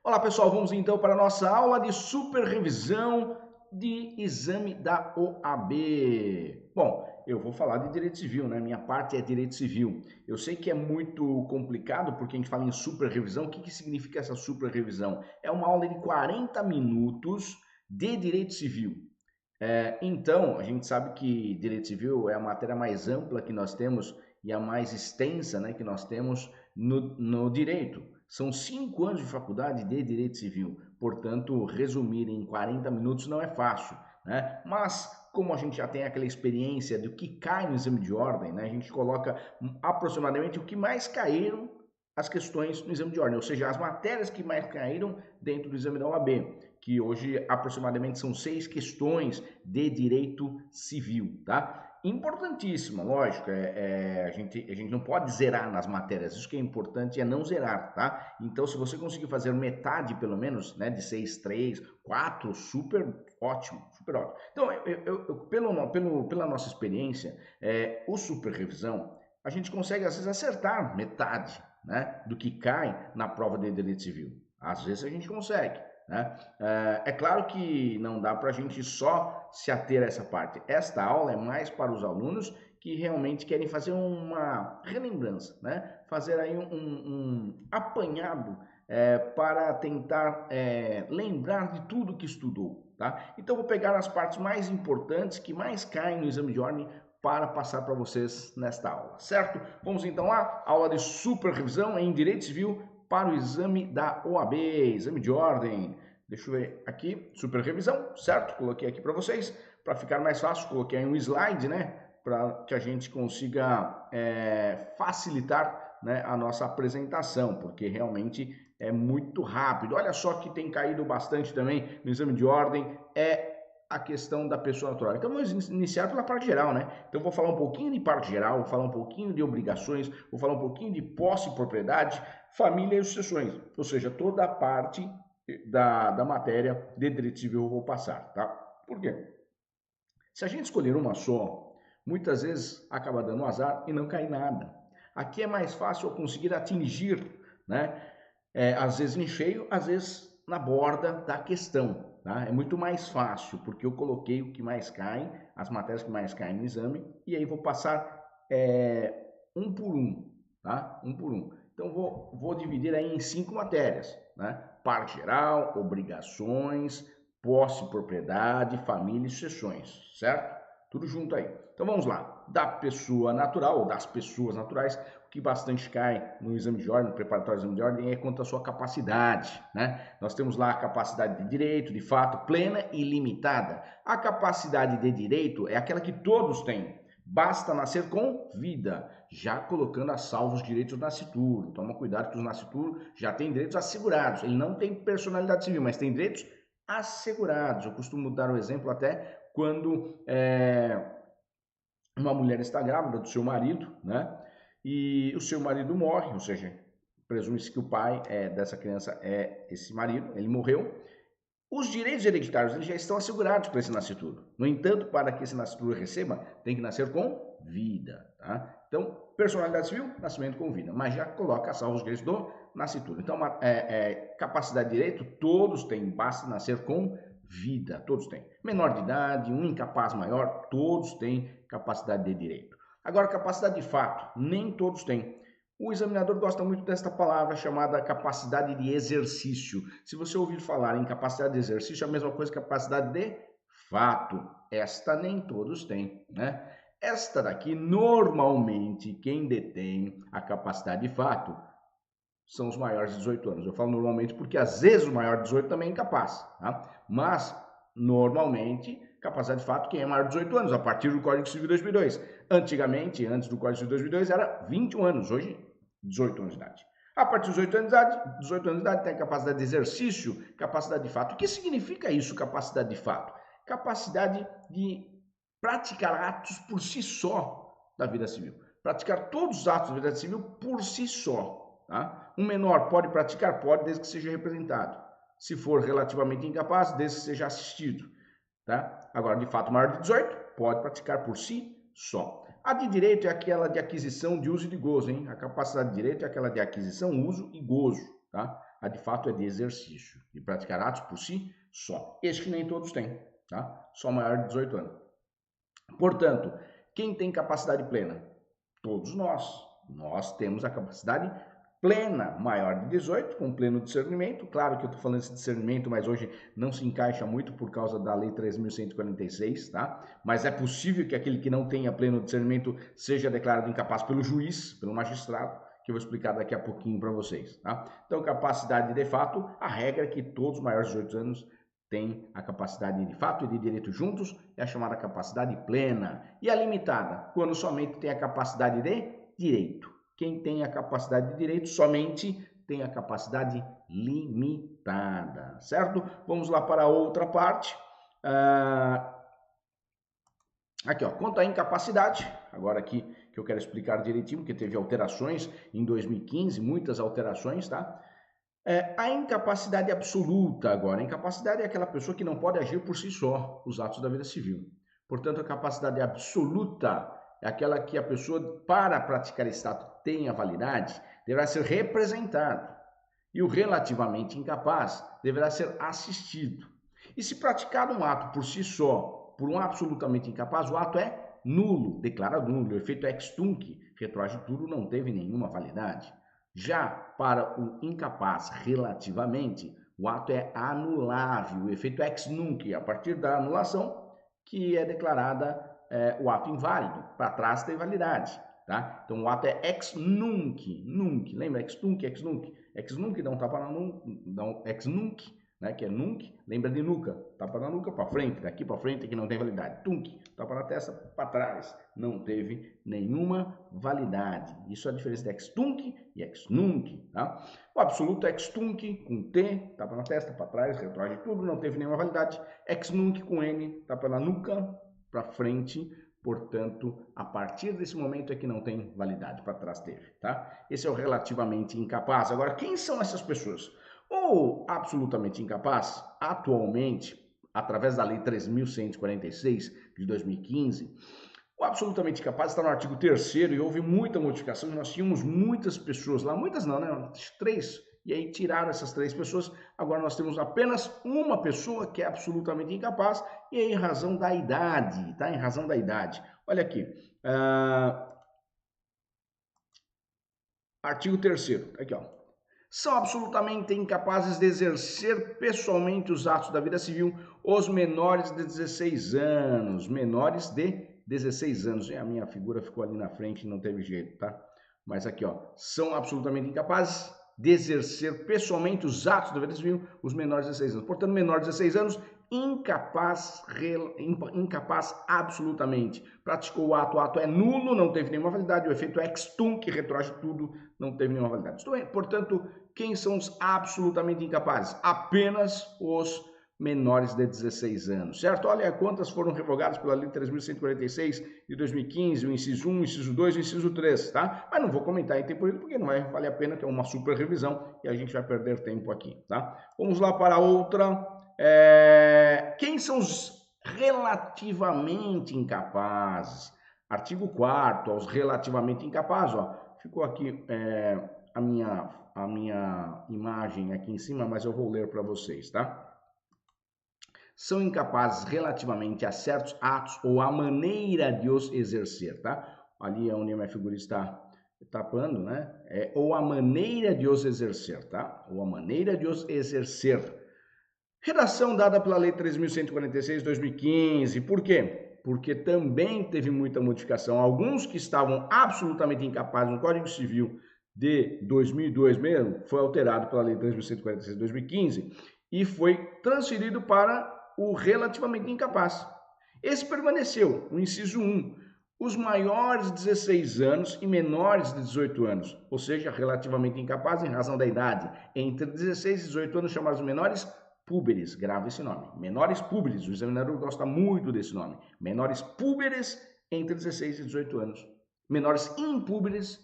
Olá pessoal, vamos então para a nossa aula de superrevisão de exame da OAB. Bom, eu vou falar de direito civil, né? Minha parte é direito civil. Eu sei que é muito complicado porque a gente fala em superrevisão. O que significa essa superrevisão? É uma aula de 40 minutos de direito civil. Então, a gente sabe que direito civil é a matéria mais ampla que nós temos e a mais extensa, né, que nós temos no direito. São 5 anos de faculdade de direito civil, portanto, resumir em 40 minutos não é fácil, né? Mas, como a gente já tem aquela experiência do que cai no exame de ordem, né, a gente coloca aproximadamente o que mais caíram as questões no exame de ordem, ou seja, as matérias que mais caíram dentro do exame da OAB, que hoje aproximadamente são 6 questões de direito civil, tá? Importantíssima, lógico, a gente não pode zerar nas matérias, isso que é importante é não zerar, tá? Então, se você conseguir fazer metade, pelo menos, né, de 6, 3, 4, super ótimo, super ótimo. Então, pela nossa experiência, o super revisão, a gente consegue, às vezes, acertar metade, né, do que cai na prova de direito civil. Às vezes a gente consegue, né? É claro que não dá para a gente só se ater a essa parte. Esta aula é mais para os alunos que realmente querem fazer uma relembrança, né? Fazer aí um apanhado para tentar lembrar de tudo que estudou, tá? Então vou pegar as partes mais importantes que mais caem no exame de ordem para passar para vocês nesta aula, certo? Vamos então lá, aula de super revisão em Direito Civil para o exame da OAB, exame de ordem. Deixa eu ver aqui, super revisão, certo? Coloquei aqui para vocês, para ficar mais fácil, coloquei aí um slide, né? Para que a gente consiga facilitar, né, a nossa apresentação, porque realmente é muito rápido. Olha só que tem caído bastante também no exame de ordem, a questão da pessoa natural. Então vamos iniciar pela parte geral, né? Então vou falar um pouquinho de parte geral, vou falar um pouquinho de obrigações, vou falar um pouquinho de posse e propriedade, família e sucessões, ou seja, toda a parte da matéria de direito civil eu vou passar, tá? Por quê? Se a gente escolher uma só, muitas vezes acaba dando azar e não cai nada. Aqui é mais fácil eu conseguir atingir, né? Às vezes em cheio, às vezes na borda da questão, tá? É muito mais fácil, porque eu coloquei o que mais cai, as matérias que mais caem no exame, e aí vou passar um por um, tá? Um por um. Então vou dividir aí em 5 matérias, né? Parte geral, obrigações, posse e propriedade, família e sucessões, certo? Tudo junto aí. Então vamos lá. Da pessoa natural, ou das pessoas naturais, o que bastante cai no exame de ordem, no preparatório do exame de ordem, é quanto à sua capacidade, né? Nós temos lá a capacidade de direito, de fato, plena e limitada. A capacidade de direito é aquela que todos têm. Basta nascer com vida, já colocando a salvo os direitos do nascituro. Toma cuidado que o nascituro já tem direitos assegurados. Ele não tem personalidade civil, mas tem direitos assegurados. Eu costumo dar o exemplo até quando uma mulher está grávida do seu marido, né? E o seu marido morre, ou seja, presume-se que o pai dessa criança é esse marido, ele morreu. Os direitos hereditários eles já estão assegurados para esse nascituro. No entanto, para que esse nascituro receba, tem que nascer com vida, tá? Então, personalidade civil, nascimento com vida, mas já coloca a salvo os direitos do nascituro. Então, capacidade de direito, todos têm, basta nascer com vida, todos têm. Menor de idade, um incapaz maior, todos têm capacidade de direito. Agora, capacidade de fato, nem todos têm. O examinador gosta muito desta palavra chamada capacidade de exercício. Se você ouvir falar em capacidade de exercício, é a mesma coisa que capacidade de fato. Esta nem todos têm, né? Esta daqui, normalmente, quem detém a capacidade de fato são os maiores de 18 anos. Eu falo normalmente porque às vezes o maior de 18 também é incapaz, tá? Mas, normalmente, capacidade de fato, quem é maior de 18 anos, a partir do Código Civil de 2002. Antigamente, antes do Código Civil de 2002, era 21 anos, hoje 18 anos de idade. A partir dos 18 anos de idade tem a capacidade de exercício, capacidade de fato. O que significa isso, capacidade de fato? Capacidade de praticar atos por si só da vida civil. Praticar todos os atos da vida civil por si só. Tá? Um menor pode praticar? Pode, desde que seja representado. Se for relativamente incapaz, desde que seja assistido. Tá? Agora, de fato, maior de 18, pode praticar por si só. A de direito é aquela de aquisição, de uso e de gozo. Hein? A capacidade de direito é aquela de aquisição, uso e gozo. Tá? a de fato é de exercício, de praticar atos por si só. Este que nem todos têm, tá? Só maior de 18 anos. Portanto, quem tem capacidade plena? Todos nós. Nós temos a capacidade plena, maior de 18, com pleno discernimento. Claro que eu estou falando esse discernimento, mas hoje não se encaixa muito por causa da Lei 3.146, tá? Mas é possível que aquele que não tenha pleno discernimento seja declarado incapaz pelo juiz, pelo magistrado, que eu vou explicar daqui a pouquinho para vocês, tá? Então, capacidade de fato, a regra é que todos maiores de 18 anos têm a capacidade de fato e de direito juntos, é a chamada capacidade plena. E a limitada, quando somente tem a capacidade de direito. Quem tem a capacidade de direito somente tem a capacidade limitada, certo? Vamos lá para a outra parte. Aqui, ó, quanto à incapacidade, agora aqui que eu quero explicar direitinho, porque teve alterações em 2015, muitas alterações, tá? A incapacidade absoluta agora. A incapacidade é aquela pessoa que não pode agir por si só os atos da vida civil. Portanto, a capacidade absoluta é aquela que a pessoa, para praticar esse ato, tenha validade, deverá ser representado. E o relativamente incapaz deverá ser assistido. E se praticado um ato por si só, por um absolutamente incapaz, o ato é nulo, declarado nulo. O efeito ex tunc, retroage tudo, não teve nenhuma validade. Já para o incapaz relativamente, o ato é anulável, o efeito ex nunc, a partir da anulação que é declarada o ato inválido, para trás tem validade, tá? Então o ato é ex nunc, nunc, lembra ex tunc, ex nunc? Ex nunc dá um tapa na nuca, dá um ex nunc, né, que é nunc, lembra de nuca, tapa na nuca para frente, daqui para frente que não tem validade. Tunc, tapa na testa para trás, não teve nenhuma validade. Isso é a diferença de ex tunc e ex nunc, tá? O absoluto é ex tunc com T, tapa na testa para trás, retroage tudo, não teve nenhuma validade. Ex nunc com N, tapa na nuca para frente, portanto, a partir desse momento é que não tem validade, para trás teve, tá? Esse é o relativamente incapaz. Agora, quem são essas pessoas? O absolutamente incapaz, atualmente, através da Lei 3.146 de 2015, o absolutamente incapaz está no artigo 3º e houve muita modificação. Nós tínhamos muitas pessoas lá, muitas não, né? 3, e aí tiraram essas 3 pessoas. Agora nós temos apenas uma pessoa que é absolutamente incapaz, e é em razão da idade, tá? Em razão da idade. Olha aqui. Artigo 3º, aqui, ó. São absolutamente incapazes de exercer pessoalmente os atos da vida civil os menores de 16 anos. Menores de 16 anos. A minha figura ficou ali na frente e não teve jeito, tá? Mas aqui, ó. São absolutamente incapazes de exercer pessoalmente os atos da vida civil os menores de 16 anos. Portanto, menor de 16 anos, incapaz absolutamente. Praticou o ato é nulo, não teve nenhuma validade. O efeito ex tunc, que retroage tudo, não teve nenhuma validade. Portanto, quem são os absolutamente incapazes? Apenas os menores de 16 anos, certo? Olha quantas foram revogadas pela Lei 3.146 de 2015, o inciso 1, o inciso 2, o inciso 3, tá? Mas não vou comentar em tempo isso porque não vai valer a pena, que é uma super revisão e a gente vai perder tempo aqui, tá? Vamos lá para outra. Quem são os relativamente incapazes? Artigo 4º, aos relativamente incapazes, ó, ficou aqui a minha imagem aqui em cima, mas eu vou ler para vocês, tá? São incapazes relativamente a certos atos ou a maneira de os exercer, tá? Ali é onde a minha figura está tapando, né? Ou a maneira de os exercer, tá? Ou a maneira de os exercer. Redação dada pela Lei 3.146 de 2015. Por quê? Porque também teve muita modificação. Alguns que estavam absolutamente incapazes no Código Civil de 2002 mesmo, foi alterado pela Lei 3.146 de 2015 e foi transferido para o relativamente incapaz. Esse permaneceu, o inciso 1, os maiores de 16 anos e menores de 18 anos, ou seja, relativamente incapaz em razão da idade, entre 16 e 18 anos, chamados menores púberes, grava esse nome, menores púberes, o examinador gosta muito desse nome, menores púberes entre 16 e 18 anos, menores impúberes,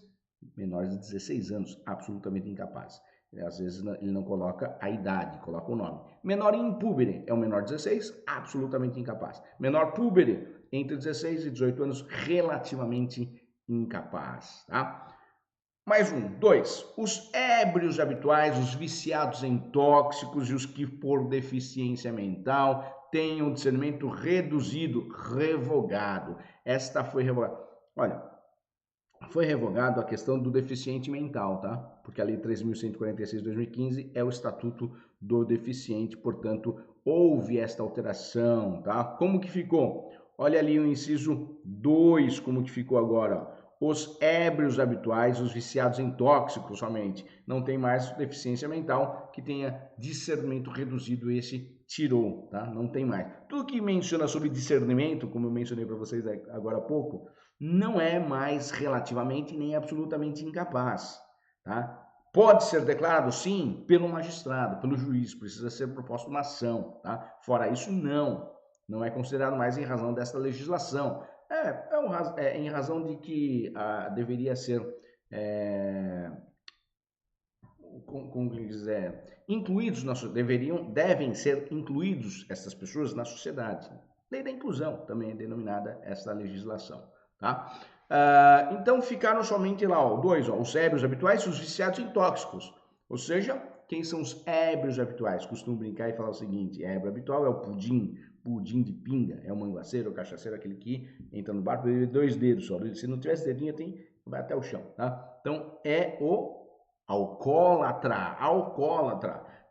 menores de 16 anos, absolutamente incapazes. Às vezes ele não coloca a idade, coloca o nome. Menor impúbere é o menor de 16, absolutamente incapaz. Menor púbere, entre 16 e 18 anos, relativamente incapaz, tá? Mais um. 2. Os ébrios habituais, os viciados em tóxicos e os que por deficiência mental têm um discernimento reduzido, revogado. Esta foi revogada. Olha, foi revogado a questão do deficiente mental, tá? Porque a Lei 3.146 de 2015 é o Estatuto do Deficiente, portanto, houve esta alteração, tá? Como que ficou? Olha ali o inciso 2, como que ficou agora. Os ébrios habituais, os viciados em tóxicos somente, não tem mais deficiência mental que tenha discernimento reduzido, esse tirou, tá? Não tem mais. Tudo que menciona sobre discernimento, como eu mencionei para vocês agora há pouco, não é mais relativamente nem absolutamente incapaz, tá? Pode ser declarado, sim, pelo magistrado, pelo juiz, precisa ser proposta uma ação, tá? Fora isso, não é considerado mais em razão desta legislação. Em razão de que deveria ser, como dizer, devem ser incluídos essas pessoas na sociedade. Lei da inclusão também é denominada essa legislação, tá? Então ficaram somente lá, dois, os ébrios habituais e os viciados em tóxicos. Ou seja, quem são os ébrios habituais? Costumo brincar e falar o seguinte: ébrio habitual é o pudim de pinga, é o manguaceiro, o cachaceiro, aquele que entra no bar, bebe 2 dedos só. Se não tivesse dedinho, vai até o chão, tá? Então é o alcoólatra.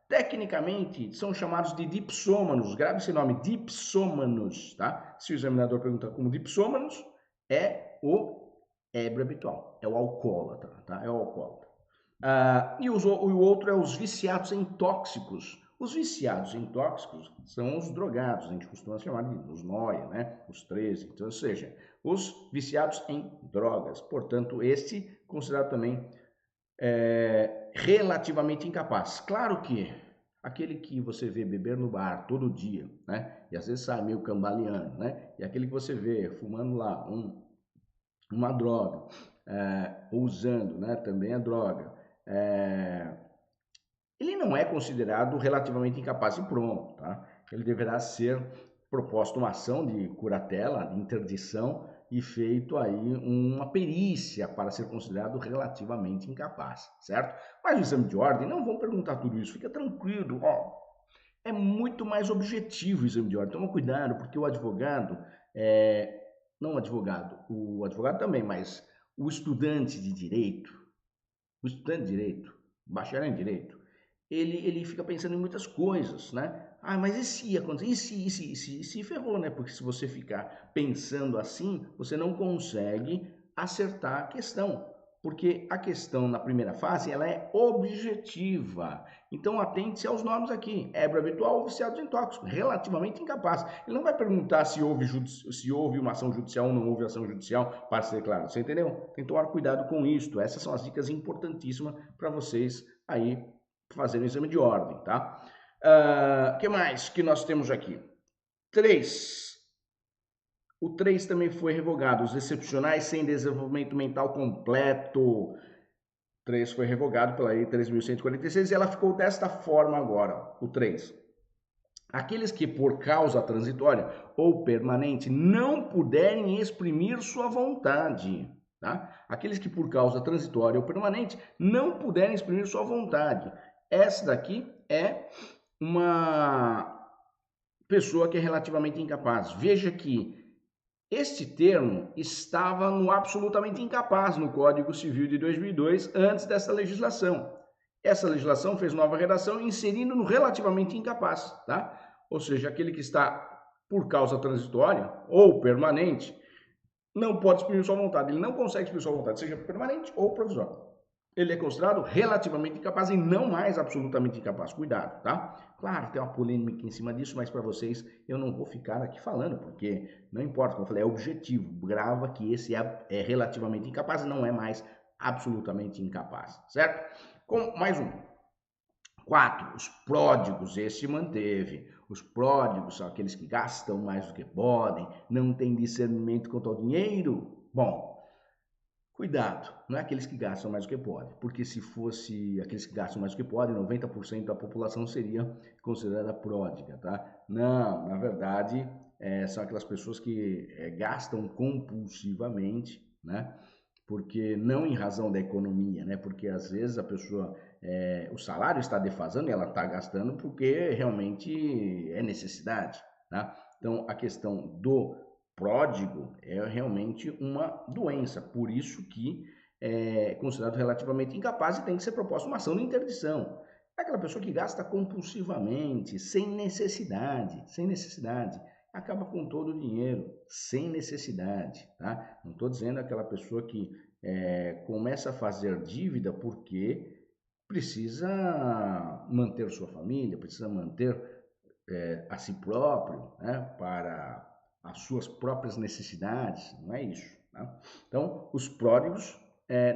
Tecnicamente, são chamados de dipsômanos. Grave esse nome, dipsômanos, tá? Se o examinador perguntar como dipsômanos, é o ébrio habitual, é o alcoólatra, tá? É o alcoólatra. E o outro é os viciados em tóxicos. Os viciados em tóxicos são os drogados, a gente costuma chamar de os nóia, né? Os 13, então, ou seja, os viciados em drogas. Portanto, este considerado também relativamente incapaz. Claro que aquele que você vê beber no bar todo dia, né? E às vezes sai meio cambaleando, né? E aquele que você vê fumando lá uma droga, usando, né? Também a droga, ele não é considerado relativamente incapaz e pronto, tá? Ele deverá ser proposta uma ação de curatela, de interdição e feito aí uma perícia para ser considerado relativamente incapaz, certo? Mas o exame de ordem, não vão perguntar tudo isso, fica tranquilo, ó. É muito mais objetivo o exame de ordem, toma cuidado, porque o advogado, não o advogado também, mas o estudante de direito, bacharel em direito, ele fica pensando em muitas coisas, né? Mas e se acontecer? E se ferrou, né? Porque se você ficar pensando assim, você não consegue acertar a questão. Porque a questão na primeira fase, ela é objetiva. Então, atente-se aos nomes aqui. Ébrio habitual ou viciado em tóxico, relativamente incapaz. Ele não vai perguntar se houve uma ação judicial ou não houve ação judicial para ser declarado. Você entendeu? Tem que tomar cuidado com isto. Essas são as dicas importantíssimas para vocês aí fazer o exame de ordem, tá? Que mais que nós temos aqui? 3. O 3 também foi revogado. Os excepcionais sem desenvolvimento mental completo. 3 foi revogado pela Lei 3.146 e ela ficou desta forma agora, o 3. Aqueles que por causa transitória ou permanente não puderem exprimir sua vontade, tá? Aqueles que por causa transitória ou permanente não puderem exprimir sua vontade. Essa daqui é uma pessoa que é relativamente incapaz. Veja que este termo estava no absolutamente incapaz no Código Civil de 2002, antes dessa legislação. Essa legislação fez nova redação inserindo no relativamente incapaz, tá? Ou seja, aquele que está por causa transitória ou permanente não pode exprimir sua vontade. Ele não consegue exprimir sua vontade, seja permanente ou provisória. Ele é considerado relativamente incapaz e não mais absolutamente incapaz. Cuidado, tá? Claro, tem uma polêmica em cima disso, mas para vocês eu não vou ficar aqui falando, porque não importa, como eu falei, é objetivo. Grava que esse é relativamente incapaz e não é mais absolutamente incapaz, certo? Mais um. 4. Os pródigos, esse manteve. Os pródigos são aqueles que gastam mais do que podem, não têm discernimento quanto ao dinheiro. Bom, cuidado, não é aqueles que gastam mais do que podem, porque se fosse aqueles que gastam mais do que podem, 90% da população seria considerada pródiga, tá? Não, na verdade, são aquelas pessoas que gastam compulsivamente, né? porque não em razão da economia, né? Porque às vezes a pessoa, o salário está defasando e ela está gastando porque realmente é necessidade, tá? Então a questão do pródigo é realmente uma doença, por isso que é considerado relativamente incapaz e tem que ser proposta uma ação de interdição. É aquela pessoa que gasta compulsivamente, sem necessidade, acaba com todo o dinheiro, sem necessidade, tá? Não estou dizendo aquela pessoa que começa a fazer dívida porque precisa manter sua família, precisa manter a si próprio, né? Para as suas próprias necessidades, não é isso, tá? Então, os pródigos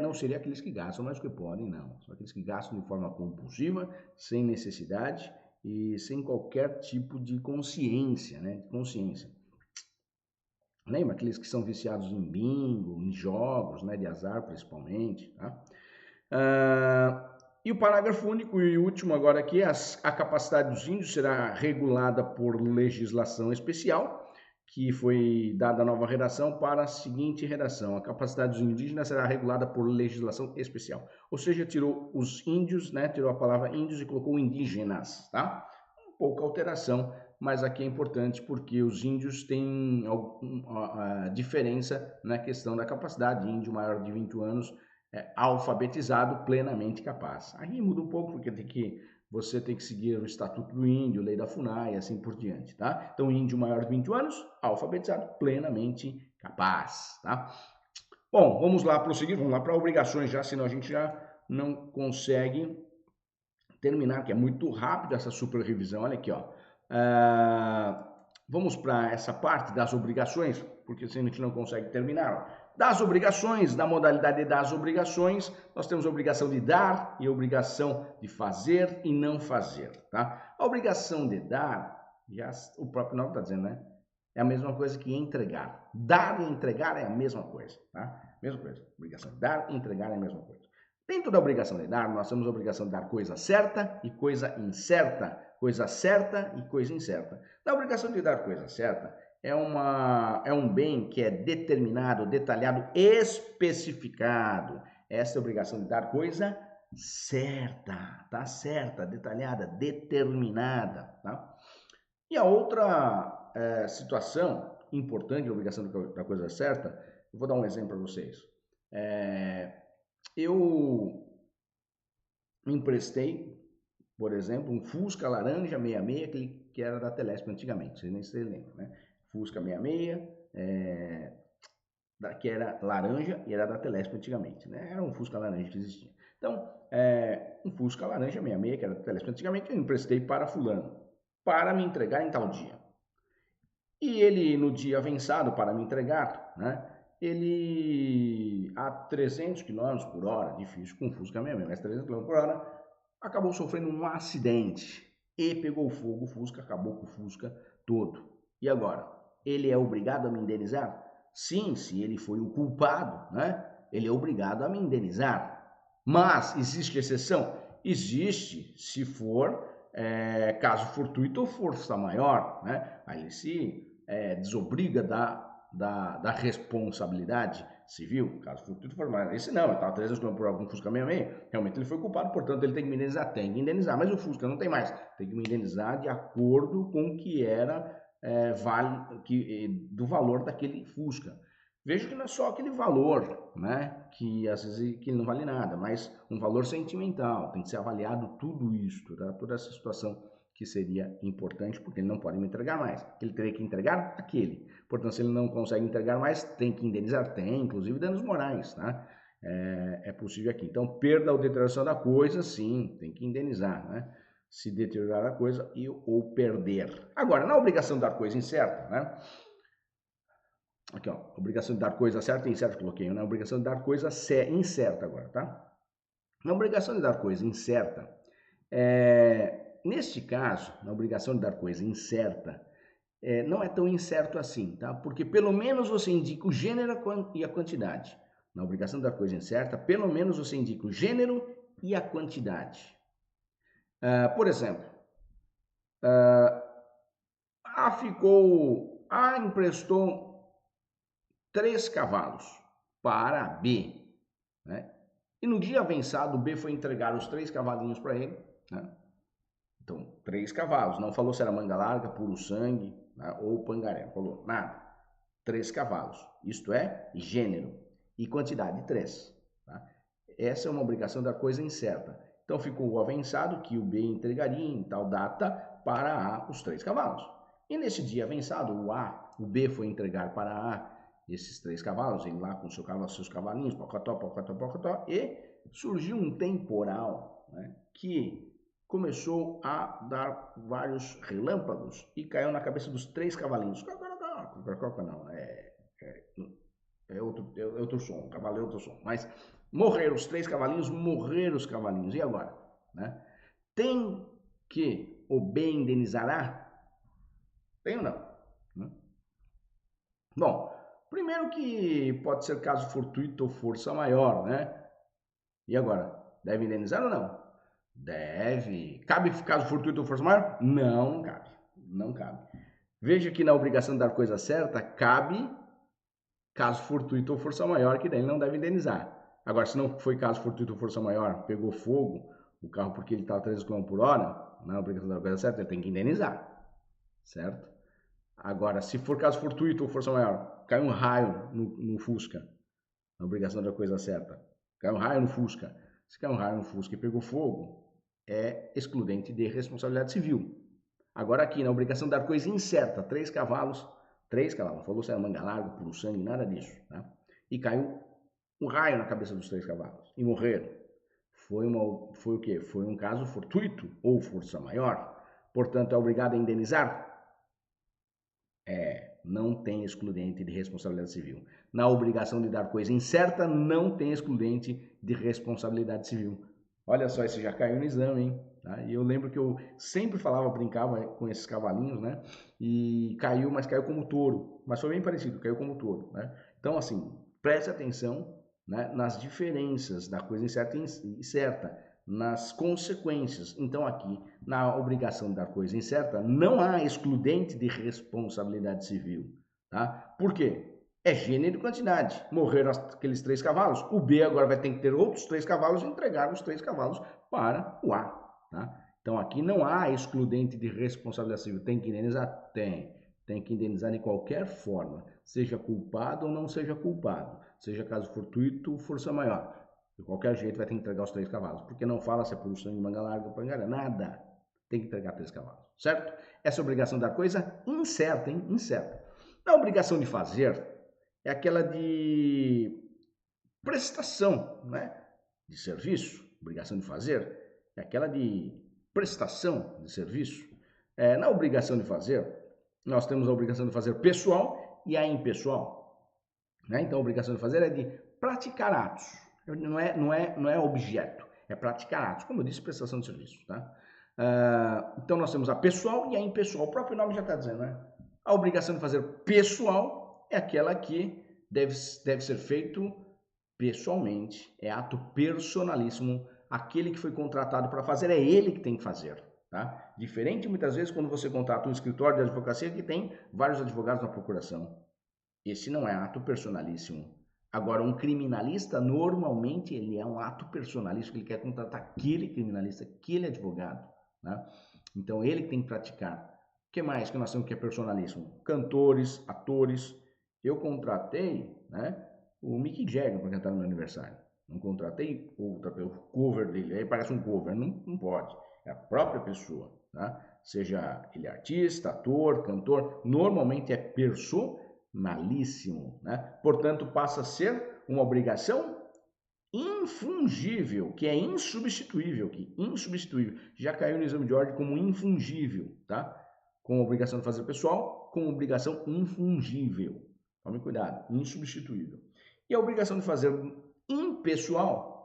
não seriam aqueles que gastam mais do que podem, não. São aqueles que gastam de forma compulsiva, sem necessidade e sem qualquer tipo de consciência, né? De consciência. Lembra aqueles que são viciados em bingo, em jogos, né? De azar principalmente, tá? E o parágrafo único e último agora aqui, a capacidade dos índios será regulada por legislação especial, que foi dada a nova redação para a seguinte redação: a capacidade dos indígenas será regulada por legislação especial. Ou seja, tirou os índios, né, tirou a palavra índios e colocou indígenas, tá? Um pouca alteração, mas aqui é importante porque os índios têm a diferença na questão da capacidade. Índio maior de 21 anos alfabetizado, plenamente capaz. Aí muda um pouco porque você tem que seguir o Estatuto do Índio, Lei da FUNAI e assim por diante, tá? Então, índio maior de 21 anos, alfabetizado, plenamente capaz, tá? Bom, vamos lá prosseguir, vamos lá para obrigações já, senão a gente já não consegue terminar, que é muito rápido essa super revisão. Olha aqui, ó. Vamos para essa parte das obrigações, porque senão a gente não consegue terminar. Das obrigações, da modalidade das obrigações, nós temos a obrigação de dar e a obrigação de fazer e não fazer, tá? A obrigação de dar, já o próprio nome está dizendo, né? É a mesma coisa que entregar. Dar e entregar é a mesma coisa, tá? Mesma coisa. Obrigação de dar e entregar é a mesma coisa. Dentro da obrigação de dar, nós temos a obrigação de dar coisa certa e coisa incerta. Coisa certa e coisa incerta. Na obrigação de dar coisa certa, é um bem que é determinado, detalhado, especificado. Essa é a obrigação de dar coisa certa, tá? Certa, detalhada, determinada, tá? E a outra situação importante da obrigação da coisa certa, eu vou dar um exemplo para vocês. Eu emprestei, por exemplo, um Fusca laranja 66, aquele que era da Telesp antigamente, vocês nem se lembram, né? Fusca 66, que era laranja e era da Telesp antigamente, né? Era um Fusca laranja que existia. Então, um Fusca laranja 66, que era da Telesp antigamente, eu emprestei para fulano, para me entregar em tal dia. E ele, no dia avançado para me entregar, né? Ele, a 300 km por hora, difícil com Fusca 66, mas 300 km por hora, acabou sofrendo um acidente e pegou fogo, o Fusca acabou com o Fusca todo. E agora? Ele é obrigado a me indenizar? Sim, se ele foi o culpado, né? Ele é obrigado a me indenizar. Mas existe exceção? Existe, se for caso fortuito ou força maior, né? Aí ele se desobriga da responsabilidade civil, caso fortuito for maior. Esse não, ele estava 300 km por hora com o Fusca 66, realmente ele foi culpado, portanto ele tem que me indenizar, mas o Fusca não tem mais, tem que me indenizar de acordo com o que era do valor daquele Fusca. Veja que não é só aquele valor, né, que às vezes que não vale nada, mas um valor sentimental, tem que ser avaliado tudo isso, tá? Toda essa situação que seria importante, porque ele não pode me entregar mais, ele teria que entregar aquele. Portanto, se ele não consegue entregar mais, tem que indenizar, tem, inclusive danos morais, tá? É possível aqui. Então, perda ou deterioração da coisa, sim, tem que indenizar, né? Se deteriorar a coisa ou perder. Agora, na obrigação de dar coisa incerta, né? Aqui, ó, obrigação de dar coisa certa e incerta, coloquei, né? Obrigação de dar coisa incerta agora, tá? Na obrigação de dar coisa incerta, neste caso, na obrigação de dar coisa incerta, não é tão incerto assim, tá? Porque pelo menos você indica o gênero e a quantidade. Na obrigação de dar coisa incerta, pelo menos você indica o gênero e a quantidade. Por exemplo, A emprestou 3 cavalos para B. né? E no dia avançado, o B foi entregar os 3 cavalinhos para ele, né? Então, 3 cavalos. Não falou se era manga larga, puro sangue, né? Ou pangaré. Não falou nada. 3 cavalos. Isto é gênero. E quantidade 3. Tá? Essa é uma obrigação da coisa incerta. Então, ficou o avançado que o B entregaria em tal data para A os 3 cavalos. E nesse dia avançado, o B foi entregar para A esses 3 cavalos, ele lá com seus cavalinhos, pocotó, pocotó, pocotó, e surgiu um temporal, né, que começou a dar vários relâmpagos e caiu na cabeça dos 3 cavalinhos. Não, é outro som, o cavalo é outro som. Mas morreram os 3 cavalinhos, morreram os cavalinhos. E agora? Né? Tem que o B indenizará? Tem ou não? Bom, primeiro que pode ser caso fortuito ou força maior, né? E agora? Deve indenizar ou não? Deve. Cabe caso fortuito ou força maior? Não, não cabe. Não cabe. Veja que na obrigação de dar coisa certa, cabe caso fortuito ou força maior, que daí ele não deve indenizar. Agora, se não foi caso fortuito ou força maior, pegou fogo, o carro porque ele estava a 13 km por hora, na obrigação de dar coisa certa, ele tem que indenizar. Certo? Agora, se for caso fortuito ou força maior, cai um raio no Fusca, na obrigação da coisa certa. Cai um raio no Fusca. Se cai um raio no Fusca e pegou fogo, é excludente de responsabilidade civil. Agora aqui, na obrigação de dar coisa incerta, 3 cavalos, não falou se era manga larga, puro sangue, nada disso. Tá? E caiu um raio na cabeça dos 3 cavalos e morreram. Foi o quê? Foi um caso fortuito ou força maior. Portanto, é obrigado a indenizar? Não tem excludente de responsabilidade civil. Na obrigação de dar coisa incerta, não tem excludente de responsabilidade civil. Olha só, esse já caiu no exame, hein? Tá? E eu lembro que eu sempre falava, brincava com esses cavalinhos, né? E caiu, mas caiu como touro. Mas foi bem parecido, caiu como touro, né? Então, assim, preste atenção, né, nas diferenças da coisa incerta e certa, nas consequências. Então, aqui, na obrigação de dar coisa incerta, não há excludente de responsabilidade civil. Tá? Por quê? É gênero e quantidade. Morreram aqueles 3 cavalos, o B agora vai ter que ter outros 3 cavalos e entregar os 3 cavalos para o A. Tá? Então, aqui não há excludente de responsabilidade civil. Tem que indenizar? Tem. Tem que indenizar de qualquer forma, seja culpado ou não seja culpado, seja caso fortuito ou força maior. De qualquer jeito vai ter que entregar os 3 cavalos, porque não fala se é por sangue, manga larga ou pangaré, nada. Tem que entregar 3 cavalos, certo? Essa é a obrigação da coisa incerta, hein? Incerta. A obrigação de fazer é aquela de prestação, né? De serviço. Obrigação de fazer é aquela de prestação de serviço. Na obrigação de fazer, nós temos a obrigação de fazer pessoal e a impessoal. Né? Então, a obrigação de fazer é de praticar atos. Não é objeto, é praticar atos. Como eu disse, prestação de serviço. Tá? Então, nós temos a pessoal e a impessoal. O próprio nome já está dizendo, né? A obrigação de fazer pessoal é aquela que deve ser feito pessoalmente. É ato personalíssimo. Aquele que foi contratado para fazer é ele que tem que fazer. Tá? Diferente muitas vezes quando você contrata um escritório de advocacia que tem vários advogados na procuração. Esse não é ato personalíssimo. Agora, um criminalista, normalmente, ele é um ato personalíssimo, ele quer contratar aquele criminalista, aquele advogado. Né? Então, ele tem que praticar. O que mais que nós temos que é personalíssimo? Cantores, atores. Eu contratei, né, o Mick Jagger para cantar no meu aniversário. Não contratei o cover dele, aí parece um cover, não pode. É a própria pessoa, tá? Seja ele artista, ator, cantor, normalmente é personalíssimo, né? Portanto, passa a ser uma obrigação infungível, que é insubstituível, já caiu no exame de ordem como infungível, tá? Com obrigação de fazer pessoal, com obrigação infungível. Tome cuidado, insubstituível. E a obrigação de fazer impessoal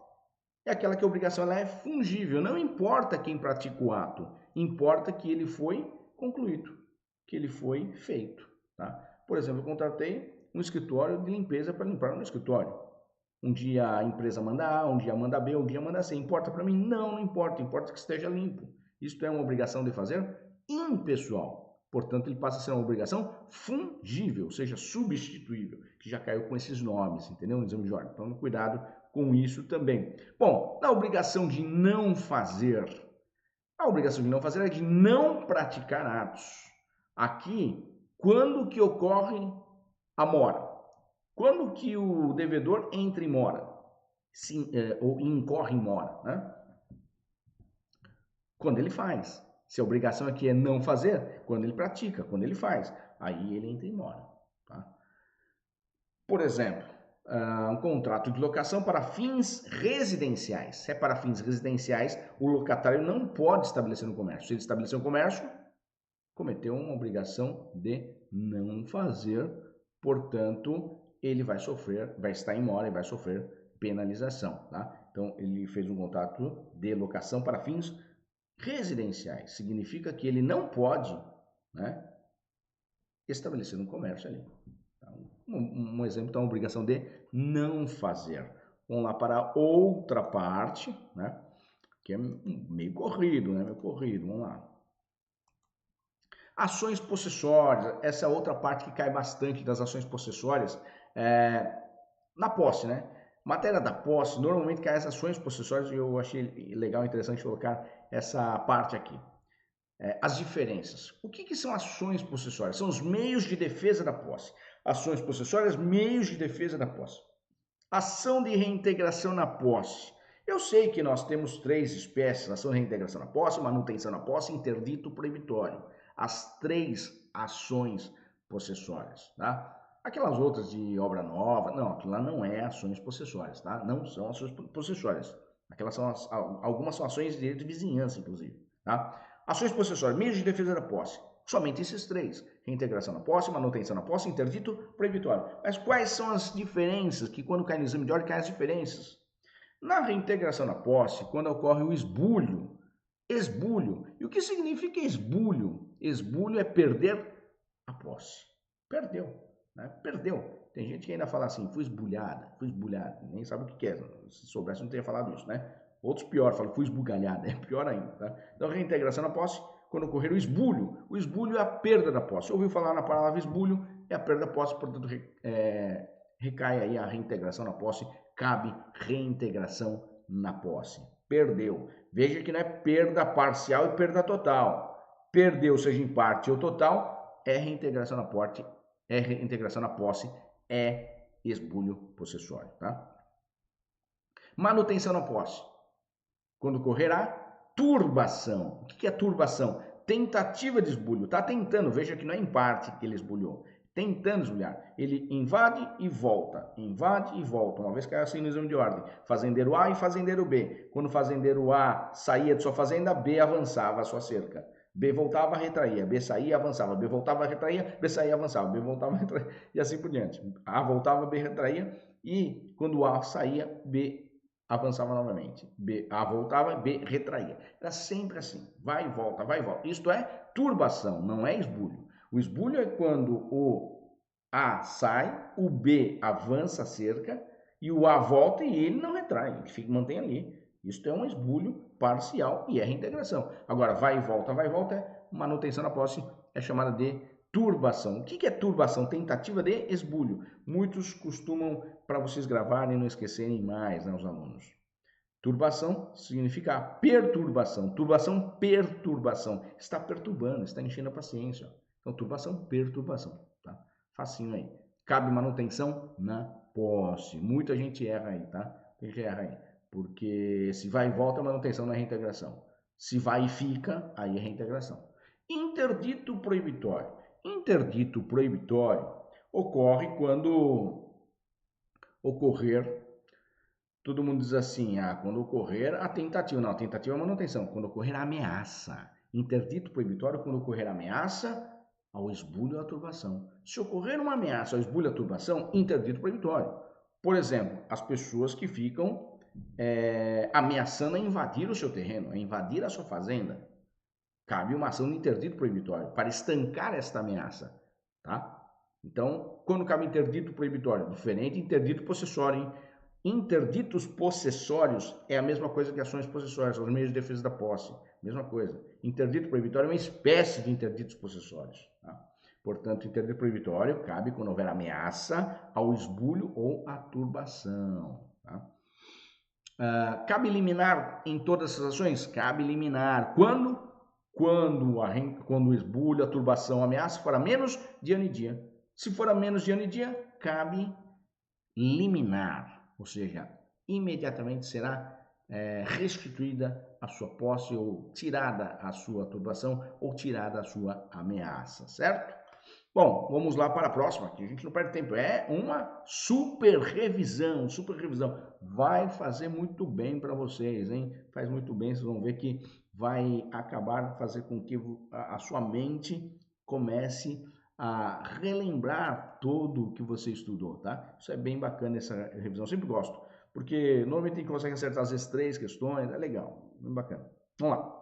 é aquela que a obrigação ela é fungível. Não importa quem pratica o ato, importa que ele foi concluído, que ele foi feito. Tá? Por exemplo, eu contratei um escritório de limpeza para limpar o meu escritório. Um dia a empresa manda A, um dia manda B, um dia manda C. Importa para mim? Não importa. Importa que esteja limpo. Isto é uma obrigação de fazer impessoal. Portanto, ele passa a ser uma obrigação fungível, ou seja, substituível, que já caiu com esses nomes, entendeu? No exame de ordem. Então, cuidado com isso também. Bom, na obrigação de não fazer, a obrigação de não fazer é de não praticar atos. Aqui, quando que ocorre a mora? Quando que o devedor entra em mora? Ou incorre em mora, né? Quando ele faz. Se a obrigação aqui é não fazer, quando ele pratica, quando ele faz, aí ele entra em mora. Tá? Por exemplo, um contrato de locação para fins residenciais. Se é para fins residenciais, o locatário não pode estabelecer um comércio. Se ele estabelecer um comércio, cometeu uma obrigação de não fazer, portanto, ele vai sofrer, vai estar em mora e vai sofrer penalização. Tá? Então, ele fez um contrato de locação para fins residenciais. Significa que ele não pode, né, estabelecer um comércio ali. Um exemplo, então, a obrigação de não fazer. Vamos lá para outra parte, né? Que é meio corrido, né? Meio corrido, vamos lá. Ações possessórias, essa é outra parte que cai bastante das ações possessórias na posse, né? Matéria da posse, normalmente cai as ações possessórias e eu achei legal, interessante colocar essa parte aqui. As diferenças. O que são ações possessórias? São os meios de defesa da posse. Ações possessórias, meios de defesa da posse. Ação de reintegração na posse. Eu sei que nós temos 3 espécies: ação de reintegração na posse, manutenção na posse e interdito proibitório. As 3 ações possessórias, tá? Aquelas outras de obra nova, não, aquilo lá não é ações possessórias, tá? Não são ações possessórias. Aquelas são algumas são ações de direito de vizinhança, inclusive, tá? Ações possessórias, meios de defesa da posse. Somente esses 3. Reintegração na posse, manutenção na posse, interdito proibitório. Mas quais são as diferenças? Que quando cai no exame de ordem, cai as diferenças. Na reintegração na posse, quando ocorre o esbulho. Esbulho. E o que significa esbulho? Esbulho é perder a posse. Perdeu. Né? Perdeu. Tem gente que ainda fala assim, fui esbulhada. Nem sabe o que é. Se soubesse, não teria falado isso, né? Outros pior, falam, fui esbugalhada. É pior ainda. Tá? Então, reintegração na posse, quando ocorrer o esbulho é a perda da posse. Ouviu falar na palavra esbulho, é a perda da posse, portanto, recai aí a reintegração na posse, cabe reintegração na posse. Perdeu. Veja que não é perda parcial e perda total. Perdeu, seja em parte ou total, é reintegração na posse, é esbulho possessório, tá? Manutenção na posse. Quando ocorrer a turbação. O que é turbação? Tentativa de esbulho. Está tentando, veja que não é em parte que ele esbulhou. Tentando esbulhar. Ele invade e volta. Invade e volta. Uma vez caiu assim no exame de ordem. Fazendeiro A e fazendeiro B. Quando o fazendeiro A saía de sua fazenda, B avançava a sua cerca. B voltava, retraía. B saía, avançava. B voltava, retraía. B saía, avançava. B voltava, retraía. E assim por diante. A voltava, B retraía. E quando A saía, B avançava novamente. A voltava, B retraía. Era sempre assim, vai e volta, vai e volta. Isto é turbação, não é esbulho. O esbulho é quando o A sai, o B avança a cerca e o A volta e ele não retrai, ele mantém ali. Isto é um esbulho parcial e é reintegração. Agora, vai e volta, é manutenção na posse, é chamada de turbação. O que é turbação? Tentativa de esbulho. Muitos costumam, para vocês gravarem e não esquecerem mais, né, os alunos. Turbação significa perturbação. Turbação, perturbação. Está perturbando, está enchendo a paciência. Então, turbação, perturbação. Tá? Facinho aí. Cabe manutenção na posse. Muita gente erra aí, tá? Muita gente erra aí. Porque se vai e volta, manutenção não é reintegração. Se vai e fica, aí é reintegração. Interdito proibitório. Interdito proibitório ocorre quando ocorrer, todo mundo diz assim, quando ocorrer a tentativa. Não, a tentativa é manutenção. Quando ocorrer a ameaça. Interdito proibitório quando ocorrer a ameaça ao esbulho ou à turbação. Se ocorrer uma ameaça ao esbulho ou à turbação, interdito proibitório. Por exemplo, as pessoas que ficam ameaçando a invadir o seu terreno, a invadir a sua fazenda. Cabe uma ação de interdito proibitório para estancar esta ameaça, tá? Então, quando cabe interdito proibitório, diferente interdito possessório, hein? Interditos possessórios é a mesma coisa que ações possessórias, são os meios de defesa da posse, mesma coisa. Interdito proibitório é uma espécie de interditos possessórios, tá? Portanto, interdito proibitório cabe quando houver ameaça ao esbulho ou à turbação, tá? Cabe liminar em todas essas ações? Cabe liminar. Quando? Quando o esbulho, a turbação, a ameaça for a menos de ano e dia. Se for a menos de ano e dia, cabe liminar, ou seja, imediatamente será restituída a sua posse ou tirada a sua turbação ou tirada a sua ameaça, certo? Bom, vamos lá para a próxima, que a gente não perde tempo. É uma super revisão, super revisão. Vai fazer muito bem para vocês, hein? Faz muito bem, vocês vão ver que vai acabar fazer com que a sua mente comece a relembrar tudo o que você estudou, tá? Isso é bem bacana, essa revisão. Eu sempre gosto, porque normalmente tem que conseguir acertar às vezes 3 questões, é legal, bem bacana. Vamos lá.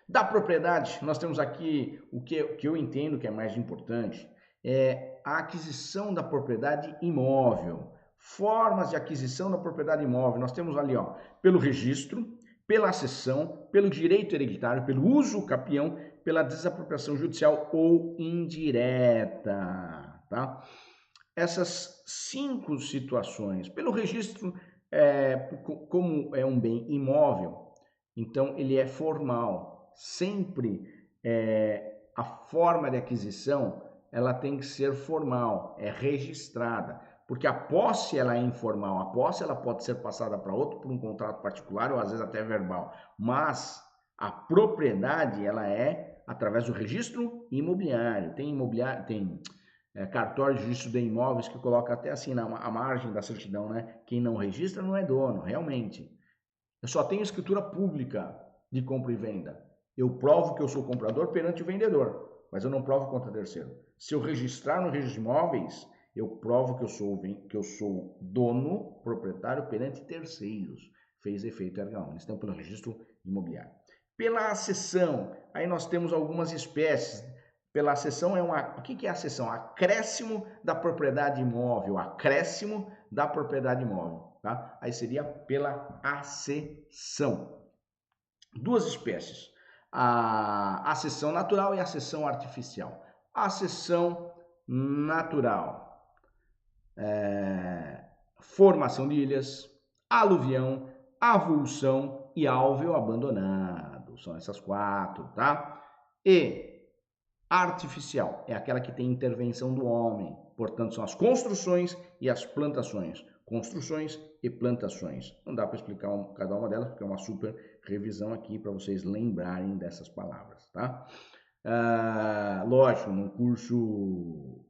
Da propriedade, nós temos aqui o que eu entendo que é mais importante, é a aquisição da propriedade imóvel. Formas de aquisição da propriedade imóvel, nós temos ali, ó, pelo registro, pela cessão, pelo direito hereditário, pelo uso capião, pela desapropriação judicial ou indireta, tá? Essas 5 situações, pelo registro, como é um bem imóvel, então ele é formal. Sempre a forma de aquisição ela tem que ser formal, é registrada, porque a posse ela é informal, a posse ela pode ser passada para outro por um contrato particular ou às vezes até verbal, mas a propriedade ela é através do registro imobiliário. Tem imobiliário, tem cartório de registro de imóveis que coloca até assim na margem da certidão, né? Quem não registra não é dono, realmente. Eu só tenho escritura pública de compra e venda. Eu provo que eu sou comprador perante o vendedor, mas eu não provo contra terceiro. Se eu registrar no registro de imóveis, eu provo que eu sou dono, proprietário perante terceiros. Fez efeito erga omnes, então pelo registro imobiliário. Pela acessão, aí nós temos algumas espécies. Pela acessão o que é acessão? Acréscimo da propriedade imóvel, acréscimo da propriedade imóvel, tá? Aí seria pela acessão. Duas espécies, a acessão natural e a acessão artificial. A acessão natural, formação de ilhas, aluvião, avulsão e álveo abandonado. São essas 4, tá? E artificial é aquela que tem intervenção do homem. Portanto, são as construções e as plantações. Construções e plantações. Não dá para explicar cada uma delas, porque é uma super revisão aqui para vocês lembrarem dessas palavras, tá? Lógico, num curso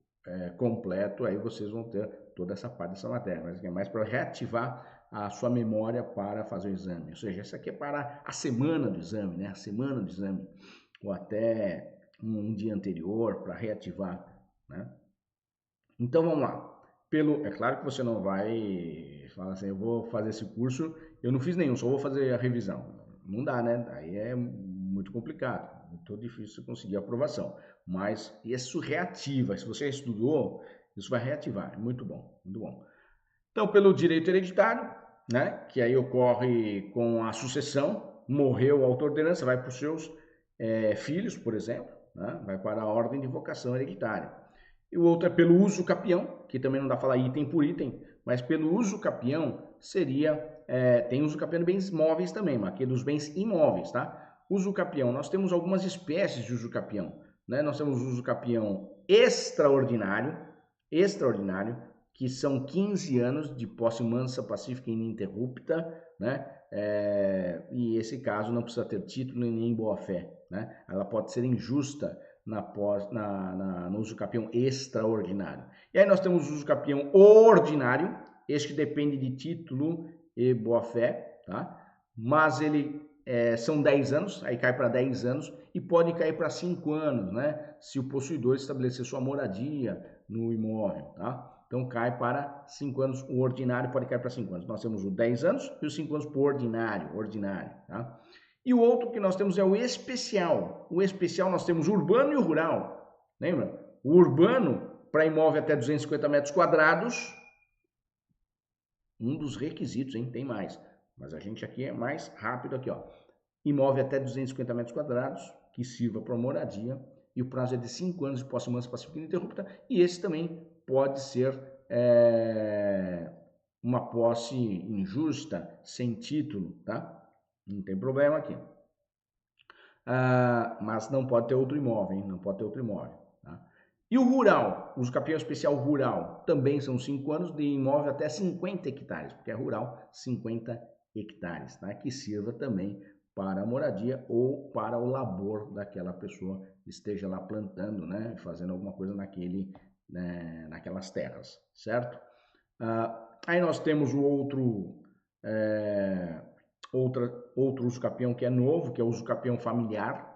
completo, aí vocês vão ter toda essa parte dessa matéria, mas é mais para reativar a sua memória para fazer o exame. Ou seja, isso aqui é para a semana do exame, né? A semana do exame, ou até um dia anterior para reativar, né? Então vamos lá. É claro que você não vai falar assim, eu vou fazer esse curso, eu não fiz nenhum, só vou fazer a revisão. Não dá, né? Aí é muito complicado, muito difícil conseguir a aprovação. Mas isso reativa, se você estudou, isso vai reativar, é muito bom, muito bom. Então, pelo direito hereditário, né, que aí ocorre com a sucessão, morreu o autor da herança, vai para os seus filhos, por exemplo, né, vai para a ordem de vocação hereditária. E o outro é pelo uso capião, que também não dá para falar item por item, mas pelo uso capião seria, tem uso capião de bens móveis também, mas aqui é dos bens imóveis, tá? Uso capião, nós temos algumas espécies de uso capião, né? Nós temos o uso capião extraordinário, que são 15 anos de posse mansa, pacífica e ininterrupta, né? E esse caso não precisa ter título nem boa-fé, né? Ela pode ser injusta no uso capião extraordinário. E aí nós temos o uso capião ordinário, este que depende de título e boa-fé, tá? Mas ele são 10 anos, aí cai para 10 anos e pode cair para 5 anos, né? Se o possuidor estabelecer sua moradia no imóvel, tá? Então cai para 5 anos, o ordinário pode cair para 5 anos. Nós temos o 10 anos e os 5 anos para o ordinário, tá? E o outro que nós temos é o especial. O especial nós temos o urbano e o rural. Lembra? O urbano, para imóvel até 250 metros quadrados, um dos requisitos, hein? Tem mais. Mas a gente aqui é mais rápido aqui, ó. Imóvel até 250 metros quadrados, que sirva para moradia, e o prazo é de 5 anos de posse mansa, pacífica e ininterrupta, e esse também pode ser uma posse injusta, sem título, tá? Não tem problema aqui. Mas não pode ter outro imóvel, hein? Não pode ter outro imóvel, tá? E o rural, uso capião especial rural, também são 5 anos de imóvel até 50 hectares, porque é rural, 50 hectares, tá? Que sirva também para a moradia ou para o labor daquela pessoa que esteja lá plantando, né? Fazendo alguma coisa naquelas terras, certo? Aí nós temos o outro uso capião que é novo, que é o uso capião familiar,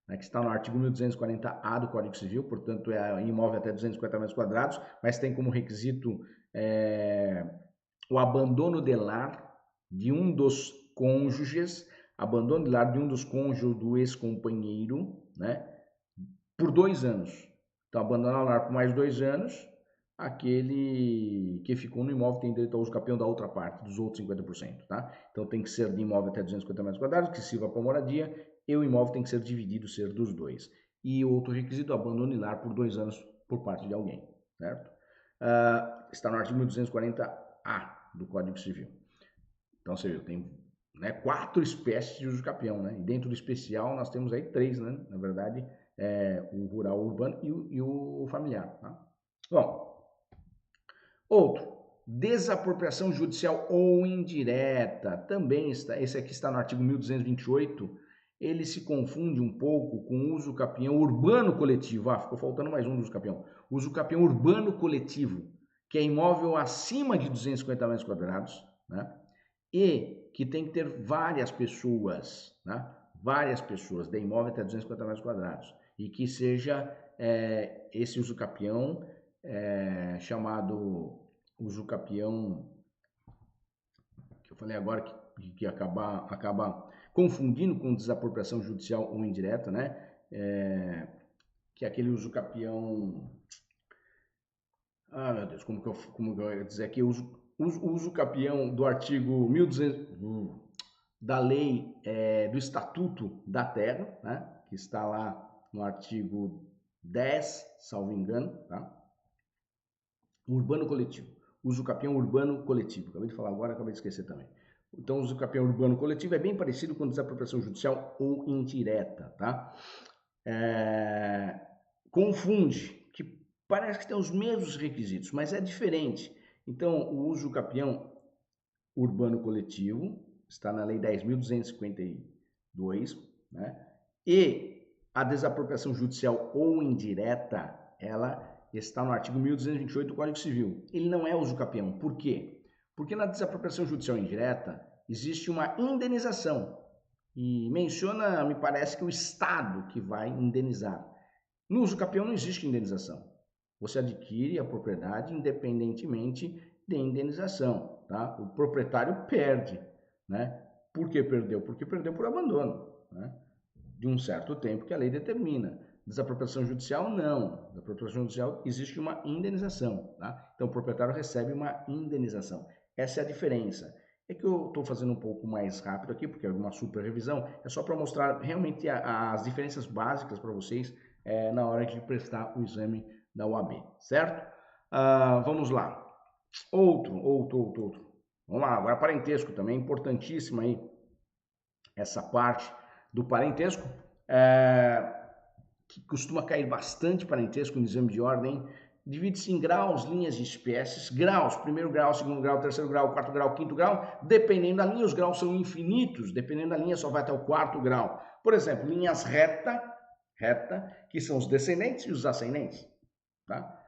né, que está no artigo 1240-A do Código Civil, portanto é imóvel até 250 metros quadrados, mas tem como requisito o abandono de lar de um dos cônjuges, abandono de lar de um dos cônjuges do ex-companheiro, né, por 2 anos. Então, abandonar o lar por mais 2 anos, aquele que ficou no imóvel tem direito ao uso capião da outra parte, dos outros 50%, tá? Então, tem que ser de imóvel até 250 metros quadrados, que sirva para moradia, e o imóvel tem que ser dividido, ser dos dois. E outro requisito, abandono de lar por 2 anos por parte de alguém, certo? Está no artigo 1240-A do Código Civil. Então, você viu, tem 4 espécies de uso capião, né? E dentro do especial nós temos aí 3, né? Na verdade, o rural, o urbano e o familiar, tá? Bom, outro, desapropriação judicial ou indireta, também está, esse aqui está no artigo 1228, ele se confunde um pouco com o uso capião urbano coletivo. Ficou faltando mais um do uso capião. Uso capião urbano coletivo, que é imóvel acima de 250 metros quadrados, né? E que tem que ter várias pessoas, né? Várias pessoas, de imóvel até 250 metros quadrados. E que seja esse uso capião chamado uso capião, que eu falei agora, que acaba confundindo com desapropriação judicial ou indireta, né? Que é aquele uso capião... meu Deus, como que eu ia dizer aqui? Uso capião do artigo 1200... da lei do Estatuto da Terra, né? Que está lá no artigo 10, salvo engano, tá? Urbano coletivo. Uso capião urbano coletivo. Acabei de falar agora, acabei de esquecer também. Então, o uso capião urbano coletivo é bem parecido com desapropriação judicial ou indireta, tá? Confunde, que parece que tem os mesmos requisitos, mas é diferente. Então, o uso capião urbano coletivo está na Lei 10.252, né? E a desapropriação judicial ou indireta, ela está no artigo 1228 do Código Civil. Ele não é uso capião. Por quê? Porque na desapropriação judicial indireta existe uma indenização. E menciona, me parece, que o Estado que vai indenizar. No uso capião não existe indenização. Você adquire a propriedade independentemente de indenização, tá? O proprietário perde, né? Por que perdeu? Porque perdeu por abandono, né? De um certo tempo que a lei determina. Desapropriação judicial, não. Desapropriação judicial existe uma indenização, tá? Então o proprietário recebe uma indenização. Essa é a diferença. É que eu estou fazendo um pouco mais rápido aqui, porque é uma super revisão, é só para mostrar realmente as diferenças básicas para vocês na hora de prestar o exame da OAB, certo? Vamos lá. Outro. Vamos lá, agora parentesco também, importantíssima aí essa parte do parentesco, que costuma cair bastante parentesco no exame de ordem. Divide-se em graus, linhas e espécies. Graus, primeiro grau, segundo grau, terceiro grau, quarto grau, quinto grau. Dependendo da linha, os graus são infinitos. Dependendo da linha, só vai até o quarto grau. Por exemplo, linhas reta, que são os descendentes e os ascendentes, tá?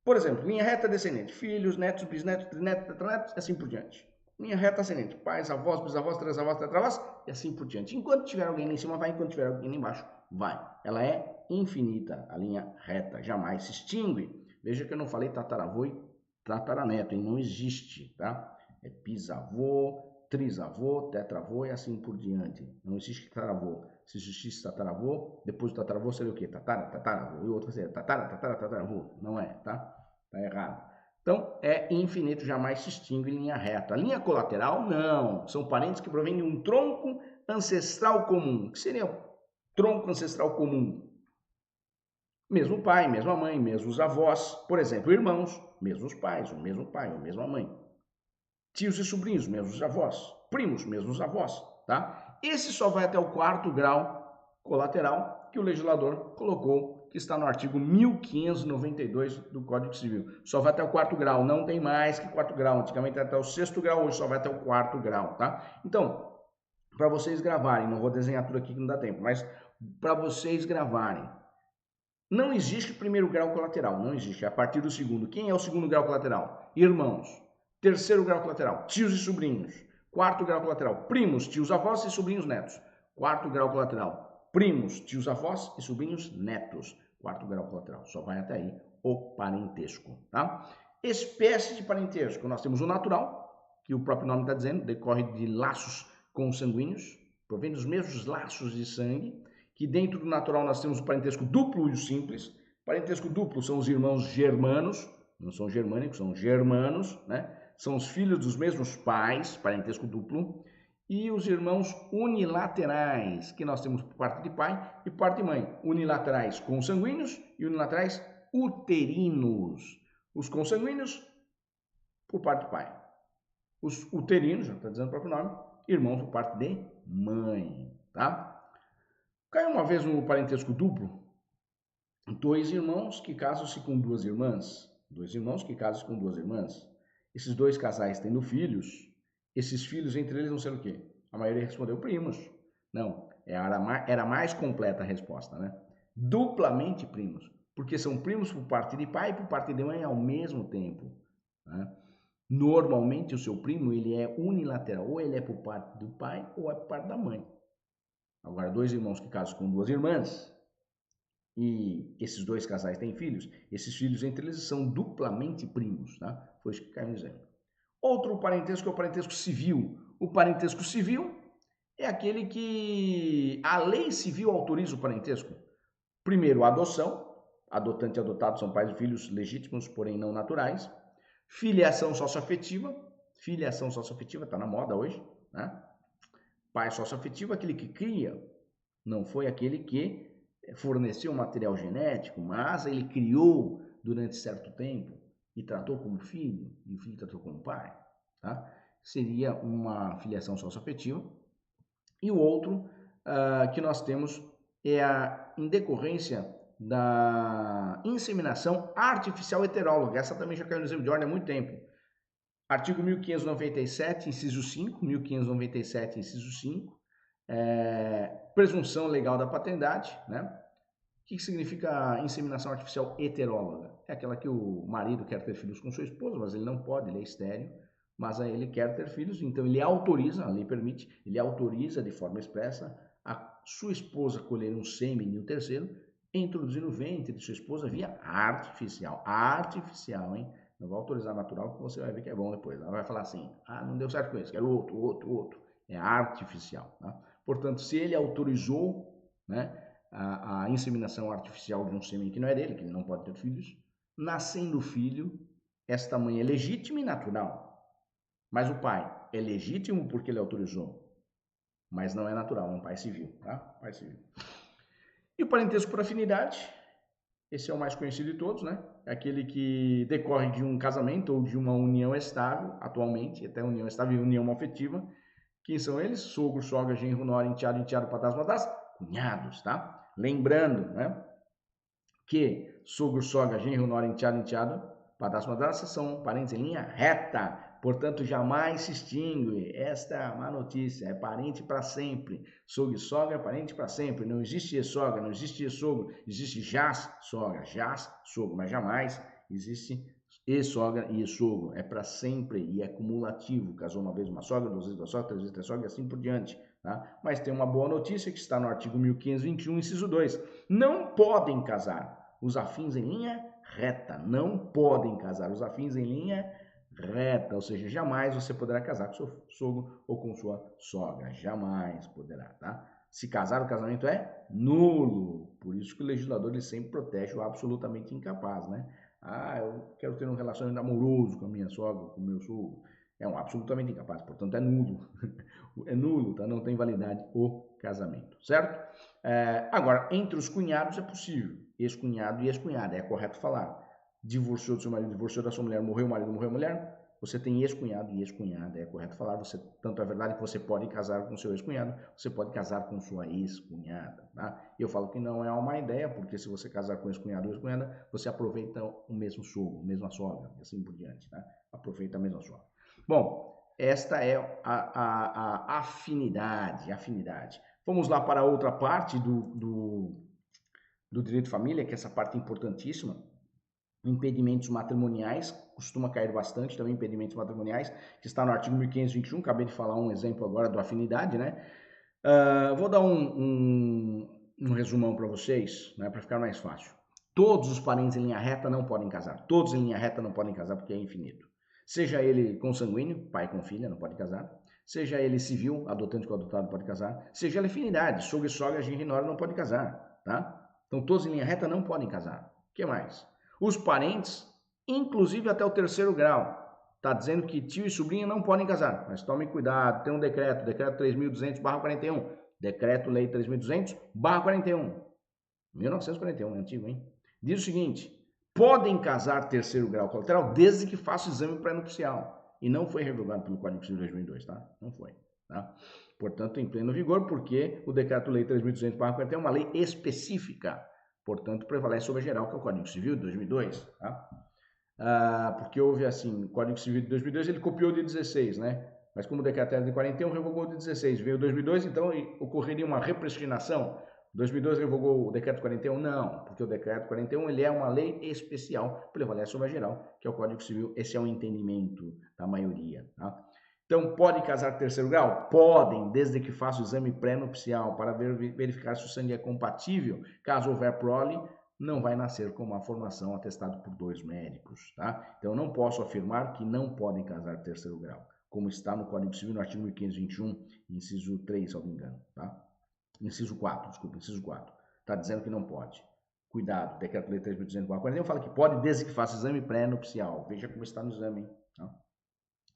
Por exemplo, linha reta descendente, filhos, netos, bisnetos, trinetos, tetranetos, e assim por diante. Linha reta ascendente, pais, avós, bisavós, trisavós, tetravós, e assim por diante. Enquanto tiver alguém lá em cima, vai. Enquanto tiver alguém lá embaixo, vai. Ela é infinita, a linha reta, jamais se extingue. Veja que eu não falei tataravô e tataraneto, hein? Não existe, tá? É bisavô, trisavô, tetravô e assim por diante. Não existe tataravô. Se existisse tataravô, depois do tataravô seria o quê? Tataravô. E o outro seria tataravô. Não é, tá? Tá errado. Então, é infinito, jamais se extingue em linha reta. A linha colateral, não. São parentes que provêm de um tronco ancestral comum. O que seria o tronco ancestral comum? Mesmo pai, mesma mãe, mesmos avós. Por exemplo, irmãos, mesmos pais, o mesmo pai, a mesma mãe. tios e sobrinhos, mesmos avós, primos, mesmos avós, tá? Esse só vai até o 4º grau colateral que o legislador colocou, que está no artigo 1592 do Código Civil. Só vai até o 4º grau, não tem mais que 4º grau. Antigamente até o 6º grau, hoje só vai até o 4º grau, tá? Então, para vocês gravarem, não vou desenhar tudo aqui que não dá tempo, mas para vocês gravarem, não existe o 1º grau colateral, não existe, é a partir do 2º. Quem é o 2º grau colateral? Irmãos. 3º grau colateral, tios e sobrinhos. 4º grau colateral, primos, tios, avós e sobrinhos netos. 4º grau colateral, primos, tios, avós e sobrinhos netos. 4º grau colateral, só vai até aí o parentesco, tá? Espécie de parentesco, nós temos o natural, que o próprio nome está dizendo, decorre de laços consanguíneos, provém dos mesmos laços de sangue, que dentro do natural nós temos o parentesco duplo e o simples. Parentesco duplo são os irmãos germanos, não são germânicos, são germanos, né? São os filhos dos mesmos pais, parentesco duplo, e os irmãos unilaterais, que nós temos por parte de pai e parte de mãe. Unilaterais consanguíneos e unilaterais uterinos. Os consanguíneos por parte de pai. Os uterinos, já está dizendo o próprio nome, irmãos por parte de mãe, tá? Caiu uma vez no parentesco duplo, 2 irmãos que casam-se com 2 irmãs. 2 irmãos que casam-se com 2 irmãs. Esses 2 casais tendo filhos, esses filhos entre eles vão ser o quê? A maioria respondeu primos. Não, era mais completa a resposta, né? Duplamente primos, porque são primos por parte de pai e por parte de mãe ao mesmo tempo, né? Normalmente o seu primo ele é unilateral, ou ele é por parte do pai ou é por parte da mãe. Agora, 2 irmãos que casam com 2 irmãs, e esses 2 casais têm filhos, esses filhos entre eles são duplamente primos, tá? Foi isso que caiu no exemplo. Outro parentesco é o parentesco civil. O parentesco civil é aquele que a lei civil autoriza o parentesco. Primeiro, a adoção. Adotante e adotado são pais e filhos legítimos, porém não naturais. Filiação socioafetiva. Filiação socioafetiva está na moda hoje, né? Pai socioafetivo é aquele que cria, não foi aquele que forneceu material genético, mas ele criou durante certo tempo e tratou como filho, e o filho tratou como pai, tá? Seria uma filiação socioafetiva. E o outro que nós temos é em decorrência da inseminação artificial heteróloga. Essa também já caiu no exemplo de ordem há muito tempo. Artigo 1597, inciso 5, 1597, inciso 5, presunção legal da paternidade, né? O que significa inseminação artificial heteróloga? É aquela que o marido quer ter filhos com sua esposa, mas ele não pode, ele é estéril, mas aí ele quer ter filhos, então ele autoriza, a lei permite, ele autoriza de forma expressa a sua esposa colher um sêmen de um terceiro, introduzir no ventre de sua esposa via artificial. Artificial, hein? Não vai autorizar natural, que você vai ver que é bom depois. Ela vai falar assim, não deu certo com isso, quero outro. É artificial, tá? Portanto, se ele autorizou, né, a inseminação artificial de um sêmen que não é dele, que ele não pode ter filhos, nascendo o filho, esta mãe é legítima e natural. Mas o pai é legítimo porque ele autorizou, mas não é natural, é um pai civil, tá? Pai civil. E o parentesco por afinidade, esse é o mais conhecido de todos, né? É aquele que decorre de um casamento ou de uma união estável, atualmente, até união estável e união afetiva. Quem são eles? Sogro, sogra, genro, nora, enteado, padrasto, madrasta, cunhados, tá? Lembrando, né, que sogro, sogra, genro, nora, enteado, padrasto, madrasta são parentes em linha reta. Portanto, jamais se extingue. Esta é a má notícia. É parente para sempre. Sogro e sogra é parente para sempre. Não existe sogra, não existe sogro. Existe jaz, sogra, jaz, sogro. Mas jamais existe sogra e sogro. É para sempre e é cumulativo. Casou uma vez uma sogra, 2 vezes uma sogra, 3 vezes três sogra e assim por diante. Tá? Mas tem uma boa notícia que está no artigo 1521, inciso 2. Não podem casar os afins em linha reta. Não podem casar os afins em linha reta, ou seja, jamais você poderá casar com seu sogro ou com sua sogra, jamais poderá, tá? Se casar, o casamento é nulo, por isso que o legislador ele sempre protege o absolutamente incapaz, né? Eu quero ter um relacionamento amoroso com a minha sogra, com o meu sogro, é um absolutamente incapaz, portanto é nulo, é nulo, tá? Não tem validade o casamento, certo? Agora, entre os cunhados é possível, ex-cunhado e ex-cunhada, é correto falar. Divorciou do seu marido, divorciou da sua mulher, morreu o marido, morreu a mulher, Você tem ex-cunhado e ex-cunhada, é correto falar, tanto é verdade que você pode casar com seu ex-cunhado, você pode casar com sua ex-cunhada, tá? Eu falo que não é uma ideia, porque se você casar com ex-cunhado ou ex-cunhada, você aproveita o mesmo sogro, a mesma sogra, e assim por diante, tá? Aproveita a mesma sogra. Bom, esta é a afinidade. Vamos lá para a outra parte do direito de família, que é essa parte importantíssima. Impedimentos matrimoniais, costuma cair bastante também impedimentos matrimoniais, que está no artigo 1521, acabei de falar um exemplo agora do afinidade, né? Vou dar um resumão para vocês, né, para ficar mais fácil. Todos os parentes em linha reta não podem casar, todos em linha reta não podem casar porque é infinito. Seja ele consanguíneo, pai com filha, não pode casar. Seja ele civil, adotante com adotado pode casar. Seja ele afinidade, sogro e sogra, genro e nora não pode casar, tá? Então todos em linha reta não podem casar. O que mais? Os parentes, inclusive até o terceiro grau, está dizendo que tio e sobrinha não podem casar, mas tomem cuidado, tem um decreto 3.200/41, Decreto-Lei 3.200/41, 1941, é antigo, hein? Diz o seguinte, podem casar terceiro grau colateral desde que faça o exame pré-nupcial, e não foi revogado pelo Código Civil de 2002, tá? Não foi, tá? Portanto, em pleno vigor, porque o Decreto-Lei 3.200/41 é uma lei específica, portanto, prevalece sobre a geral, que é o Código Civil de 2002, tá? Porque houve assim, o Código Civil de 2002 ele copiou de 16, né? Mas como o decreto era de 41, revogou de 16. Veio 2002, então ocorreria uma repristinação. 2002 revogou o decreto 41? Não, porque o decreto 41 ele é uma lei especial, prevalece sobre a geral, que é o Código Civil. Esse é o entendimento da maioria, tá? Então, pode casar terceiro grau? Podem, desde que faça o exame pré-nupcial para verificar se o sangue é compatível. Caso houver prole, não vai nascer com uma formação atestada por 2 médicos, tá? Então, eu não posso afirmar que não podem casar terceiro grau, como está no Código Civil, no artigo 1521, inciso 3, se não me engano, tá? Inciso 4, desculpa, inciso 4. Está dizendo que não pode. Cuidado, Decreto-Lei 3.200/41 fala que pode desde que faça exame pré-nupcial. Veja como está no exame, hein? Tá?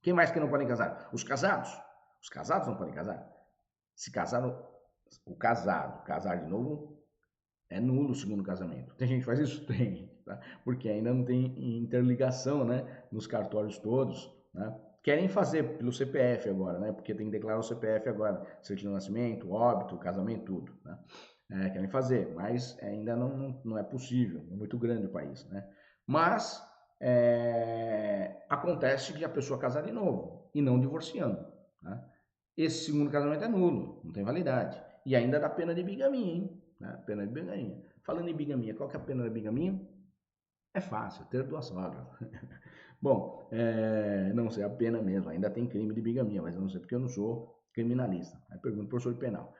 Quem mais que não podem casar? Os casados. Os casados não podem casar. Se casar, o casado casar de novo, é nulo o segundo casamento. Tem gente que faz isso? Tem, tá? Porque ainda não tem interligação, né? Nos cartórios todos, né? Querem fazer pelo CPF agora, né? Porque tem que declarar o CPF agora. Certidão de nascimento, óbito, casamento, tudo, né? Querem fazer, mas ainda não é possível. É muito grande o país, né? Mas acontece de a pessoa casar de novo e não divorciando, né? Esse segundo casamento é nulo, não tem validade. E ainda dá pena de bigamia, hein? Pena de bigamia. Falando em bigamia, qual que é a pena da bigamia? É fácil, ter 2 sogras. Bom, não sei a pena mesmo, ainda tem crime de bigamia, mas eu não sei porque eu não sou criminalista. Aí pergunto pro professor de penal.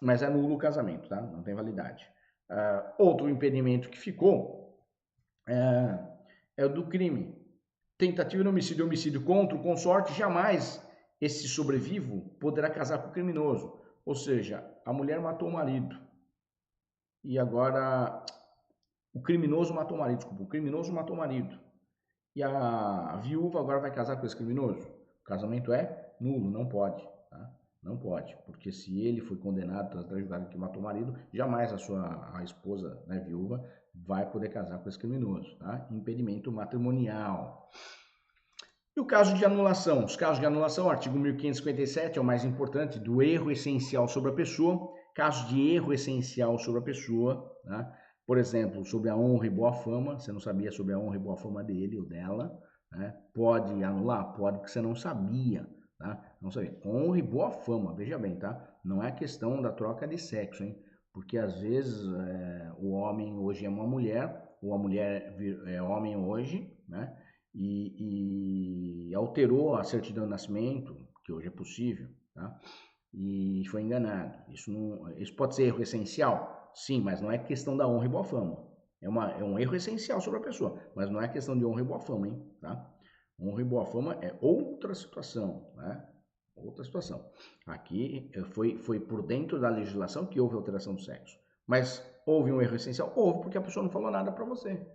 Mas é nulo o casamento, tá? Não tem validade. Outro impedimento que ficou é o do crime. Tentativa de homicídio e homicídio contra o consorte, jamais esse sobrevivo poderá casar com o criminoso. Ou seja, a mulher matou o marido e agora o criminoso matou o marido, desculpa, o criminoso matou o marido. E a viúva agora vai casar com esse criminoso. O casamento é nulo, não pode, tá? Não pode, porque se ele foi condenado tras julgado que matou o marido, jamais a esposa, né, viúva, vai poder casar com esse criminoso, tá? Impedimento matrimonial. E o caso de anulação? Os casos de anulação, artigo 1557 é o mais importante, do erro essencial sobre a pessoa. Casos de erro essencial sobre a pessoa, né? Por exemplo, sobre a honra e boa fama, você não sabia sobre a honra e boa fama dele ou dela, né? Pode anular? Pode, porque você não sabia, tá? Não sabia. Honra e boa fama, veja bem, tá? Não é questão da troca de sexo, hein? Porque às vezes o homem hoje é uma mulher, ou a mulher é homem hoje, né? E alterou a certidão de nascimento, que hoje é possível, tá? E foi enganado. Isso pode ser erro essencial? Sim, mas não é questão da honra e boa fama. É um erro essencial sobre a pessoa, mas não é questão de honra e boa fama, hein? Tá? Honra e boa fama é outra situação, né? Outra situação. Aqui foi por dentro da legislação que houve alteração do sexo. Mas houve um erro essencial? Houve, porque a pessoa não falou nada para você.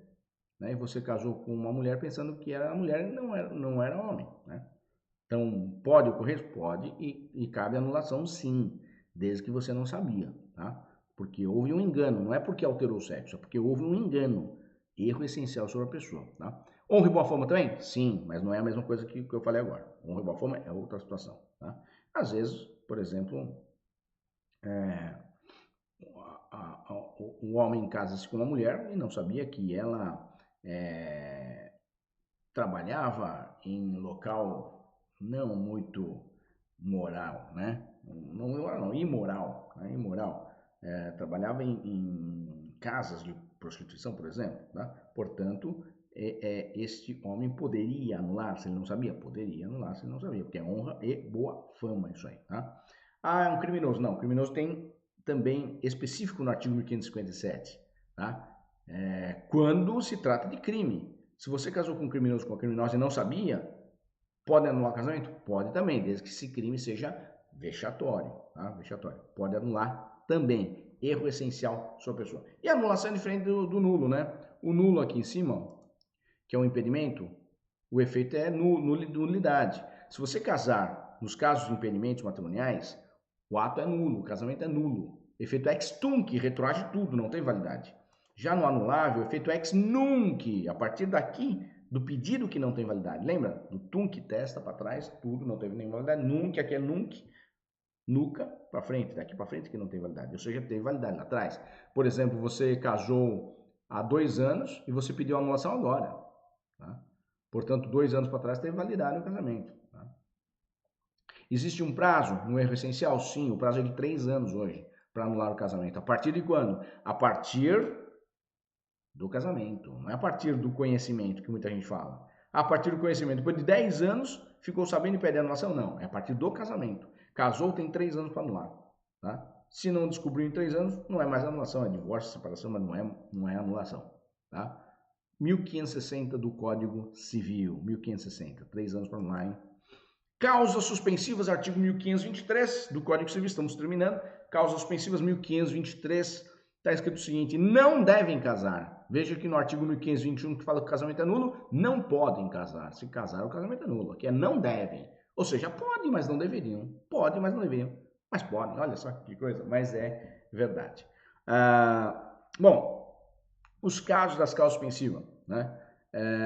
Né? E você casou com uma mulher pensando que era mulher e não era homem, né? Então, pode ocorrer? Pode, e cabe anulação sim, desde que você não sabia, tá? Porque houve um engano, não é porque alterou o sexo, é porque houve um engano, erro essencial sobre a pessoa, tá? Honra e boa fama também? Sim, mas não é a mesma coisa que eu falei agora. Honra e boa fama é outra situação. Tá? Às vezes, por exemplo, o homem casa-se com uma mulher e não sabia que ela trabalhava em local não muito moral, né? Não moral, não, imoral, né? Imoral. Trabalhava em casas de prostituição, por exemplo, tá? Portanto, este homem poderia anular, se ele não sabia, poderia anular se ele não sabia, porque é honra e boa fama isso aí, tá? Ah, é um criminoso. Não, criminoso tem também específico no artigo 1557, tá? Quando se trata de crime. Se você casou com um criminoso com uma criminosa e não sabia, pode anular o casamento? Pode também, desde que esse crime seja vexatório, tá? Vexatório. Pode anular também. Erro essencial sua pessoa. E a anulação é diferente do nulo, né? O nulo aqui em cima, que é um impedimento, o efeito é nulidade. Se você casar, nos casos de impedimentos matrimoniais, o ato é nulo, o casamento é nulo. Efeito ex tunc, retroage tudo, não tem validade. Já no anulável, efeito ex nunc, a partir daqui do pedido que não tem validade. Lembra? Do tunc, testa para trás, tudo não teve nenhuma validade. Nunc, aqui é nunc, nuca para frente, daqui para frente que não tem validade. Ou seja, teve validade lá atrás. Por exemplo, você casou há 2 anos e você pediu anulação agora. Tá? Portanto, 2 anos para trás teve validade no casamento. Tá? Existe um prazo no erro essencial? Sim, o prazo é de 3 anos hoje para anular o casamento. A partir de quando? A partir do casamento, não é a partir do conhecimento que muita gente fala. A partir do conhecimento, depois de 10 anos, ficou sabendo e pede anulação? Não, é a partir do casamento. Casou, tem 3 anos para anular. Tá? Se não descobriu em 3 anos, não é mais anulação, é divórcio, separação, mas não é anulação. Tá? 1560 do Código Civil, 1560, 3 anos para anular, hein? Causas suspensivas, artigo 1523 do Código Civil, estamos terminando. Causas suspensivas, 1523, está escrito o seguinte: não devem casar. Veja que no artigo 1521, que fala que o casamento é nulo, não podem casar. Se casar, o casamento é nulo. Aqui é não devem. Ou seja, podem, mas não deveriam. Podem, mas não deveriam. Mas podem, olha só que coisa, mas é verdade. Bom, os casos das causas suspensivas, né?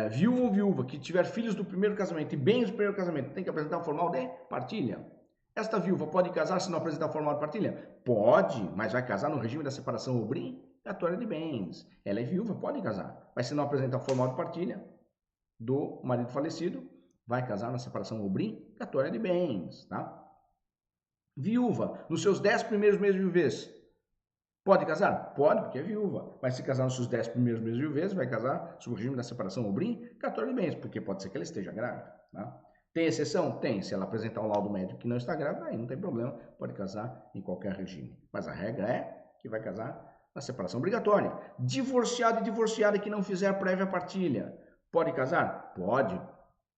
Viúvo ou viúva que tiver filhos do primeiro casamento e bens do primeiro casamento tem que apresentar um formal de partilha. Esta viúva pode casar se não apresentar um formal de partilha? Pode, mas vai casar no regime da separação obrigatória de bens. Ela é viúva, pode casar, mas se não apresentar um formal de partilha do marido falecido, vai casar na separação obrigatória de bens, tá? Viúva, nos seus 10 primeiros meses de viuvez, pode casar? Pode, porque é viúva. Mas se casar nos seus 10 primeiros meses de viuvez, vai casar sob o regime da separação obrigatória de bens, porque pode ser que ela esteja grávida. Tá? Tem exceção? Tem. Se ela apresentar um laudo médico que não está grávida, aí não tem problema, pode casar em qualquer regime. Mas a regra é que vai casar na separação obrigatória. Divorciado e divorciada que não fizer prévia partilha, pode casar? Pode,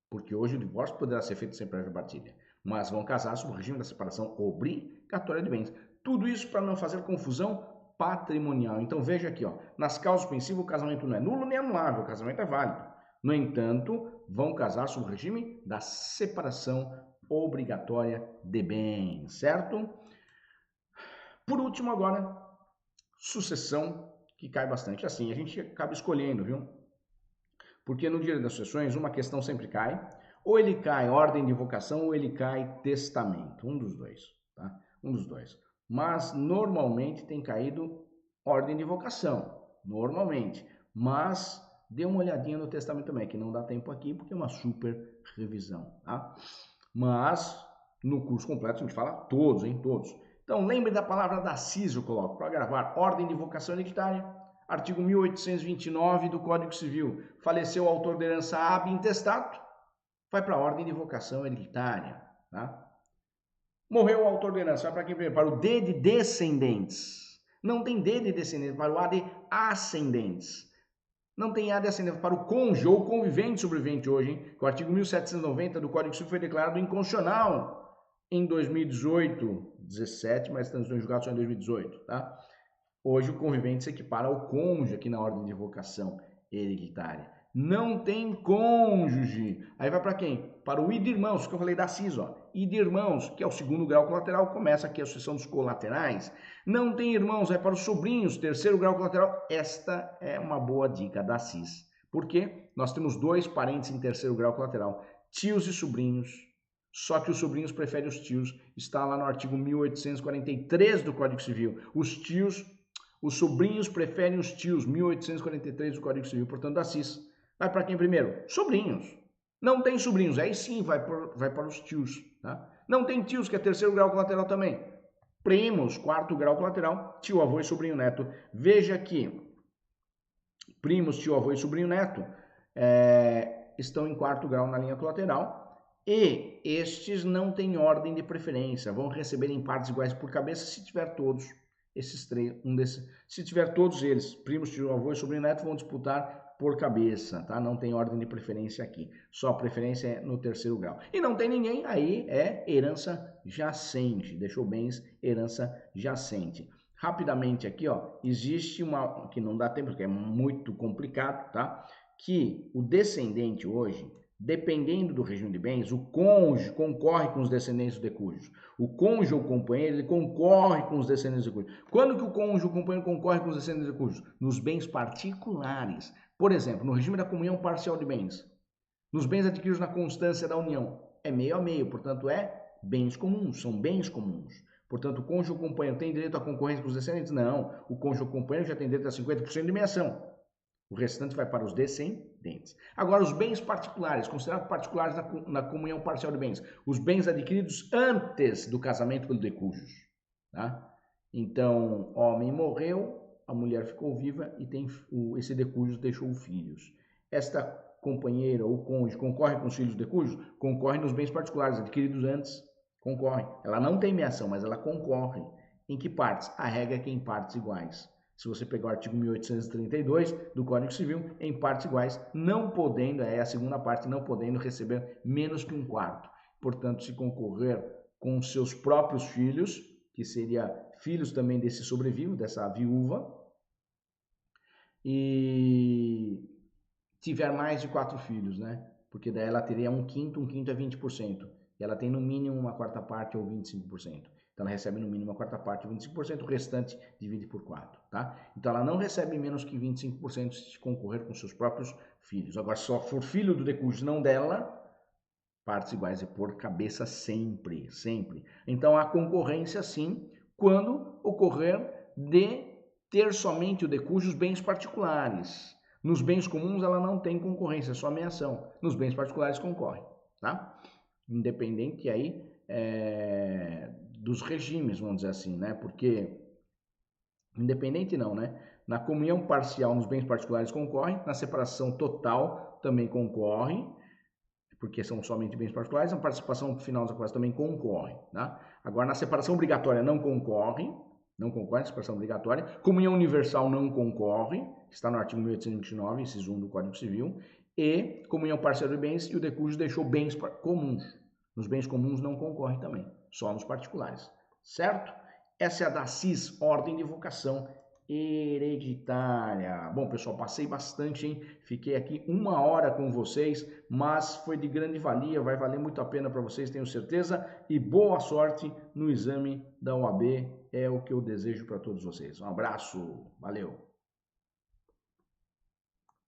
porque hoje o divórcio poderá ser feito sem prévia partilha. Mas vão casar sob o regime da separação obrigatória de bens. Tudo isso para não fazer confusão patrimonial. Então veja aqui, ó, nas causas suspensivas o casamento não é nulo nem anulável, o casamento é válido. No entanto, vão casar sob o regime da separação obrigatória de bens, certo? Por último agora, sucessão, que cai bastante. Assim, a gente acaba escolhendo, viu? Porque no dia das sucessões uma questão sempre cai. Ou ele cai ordem de vocação ou ele cai testamento. Um dos dois, tá? Um dos dois. Mas normalmente tem caído ordem de vocação, normalmente. Mas dê uma olhadinha no testamento também, que não dá tempo aqui, porque é uma super revisão, tá? Mas no curso completo a gente fala todos, hein? Todos. Então lembre da palavra da CIS, eu coloco, para gravar ordem de vocação hereditária, artigo 1829 do Código Civil. Faleceu o autor da herança ab intestato, vai para a ordem de vocação hereditária, tá? Morreu o autor da herança, vai para quem primeiro? Para o D de descendentes. Não tem D de descendentes, para o A de ascendentes. Não tem A de ascendentes para o cônjuge ou convivente sobrevivente hoje, hein? O artigo 1790 do Código Civil foi declarado inconstitucional em 2018, 17, mas estamos julgados só em 2018, tá? Hoje o convivente se equipara ao cônjuge aqui na ordem de vocação hereditária. Não tem cônjuge. Aí vai para quem? Para o id-irmãos, que eu falei da CIS, ó. Id-irmãos, que é o segundo grau colateral, começa aqui a sucessão dos colaterais. Não tem irmãos, é para os sobrinhos, terceiro grau colateral. Esta é uma boa dica da CIS. Por quê? Nós temos 2 parentes em terceiro grau colateral, tios e sobrinhos, só que os sobrinhos preferem os tios. Está lá no artigo 1843 do Código Civil. Os sobrinhos preferem os tios, 1843 do Código Civil. Portanto, Assis. Vai para quem primeiro? Sobrinhos. Não tem sobrinhos, aí sim vai para os tios. Tá? Não tem tios, que é terceiro grau colateral também. Primos, quarto grau colateral, tio, avô e sobrinho neto. Veja que primos, tio, avô e sobrinho neto estão em quarto grau na linha colateral e estes não têm ordem de preferência, vão receber em partes iguais por cabeça se tiver todos esses três, se tiver todos eles, primos, tio, avô e sobrinho neto, vão disputar por cabeça, tá? Não tem ordem de preferência aqui, só preferência é no terceiro grau. E não tem ninguém, aí é herança jacente, deixou bens, herança jacente. Rapidamente aqui, ó, existe uma, que não dá tempo, porque é muito complicado, tá? Que o descendente hoje, dependendo do regime de bens, o cônjuge concorre com os descendentes de cujos. O cônjuge ou companheiro, ele concorre com os descendentes de cujos. Quando que o cônjuge ou companheiro concorre com os descendentes de cujos? Nos bens particulares. Por exemplo, no regime da comunhão parcial de bens. Nos bens adquiridos na constância da união. É meio a meio, portanto é bens comuns, são bens comuns. Portanto, o cônjuge ou companheiro tem direito à concorrência com os descendentes? Não. O cônjuge ou companheiro já tem direito a 50% de meação. O restante vai para os descendentes. Agora, os bens particulares, considerados particulares na comunhão parcial de bens. Os bens adquiridos antes do casamento pelo decújus. Tá? Então, homem morreu, a mulher ficou viva e esse decújus deixou filhos. Esta companheira ou cônjuge concorre com os filhos do decújus? Concorre nos bens particulares adquiridos antes. Concorre. Ela não tem meação, mas ela concorre. Em que partes? A regra é que em partes iguais. Se você pegar o artigo 1832 do Código Civil, em partes iguais, não podendo, é a segunda parte, não podendo receber menos que um quarto. Portanto, se concorrer com seus próprios filhos, que seria filhos também desse sobrevivo, dessa viúva, e tiver mais de 4 filhos, né? Porque daí ela teria um quinto é 20%. E ela tem no mínimo uma quarta parte ou 25%. Então ela recebe no mínimo uma quarta parte ou 25%, o restante divide por 4, tá? Então ela não recebe menos que 25% se concorrer com seus próprios filhos. Agora, se só for filho do decújus, não dela, partes iguais é por cabeça sempre, sempre. Então há concorrência sim, quando ocorrer de ter somente o decújus bens particulares. Nos bens comuns ela não tem concorrência, é só meação. Nos bens particulares concorre, tá? Independente aí dos regimes, vamos dizer assim, né? Porque, independente não, né? Na comunhão parcial nos bens particulares concorre, na separação total também concorre, porque são somente bens particulares, na participação final das quais também concorre, tá? Agora, na separação obrigatória não concorre, na separação obrigatória. Comunhão universal não concorre, está no artigo 1829, inciso 1 do Código Civil, e comunhão parcial de bens, e o decújus deixou bens comuns. Nos bens comuns não concorre também, só nos particulares, certo? Essa é a da CIS, ordem de vocação hereditária. Bom, pessoal, passei bastante, hein? Fiquei aqui 1 hora com vocês, mas foi de grande valia, vai valer muito a pena para vocês, tenho certeza, e boa sorte no exame da OAB, é o que eu desejo para todos vocês. Um abraço, valeu!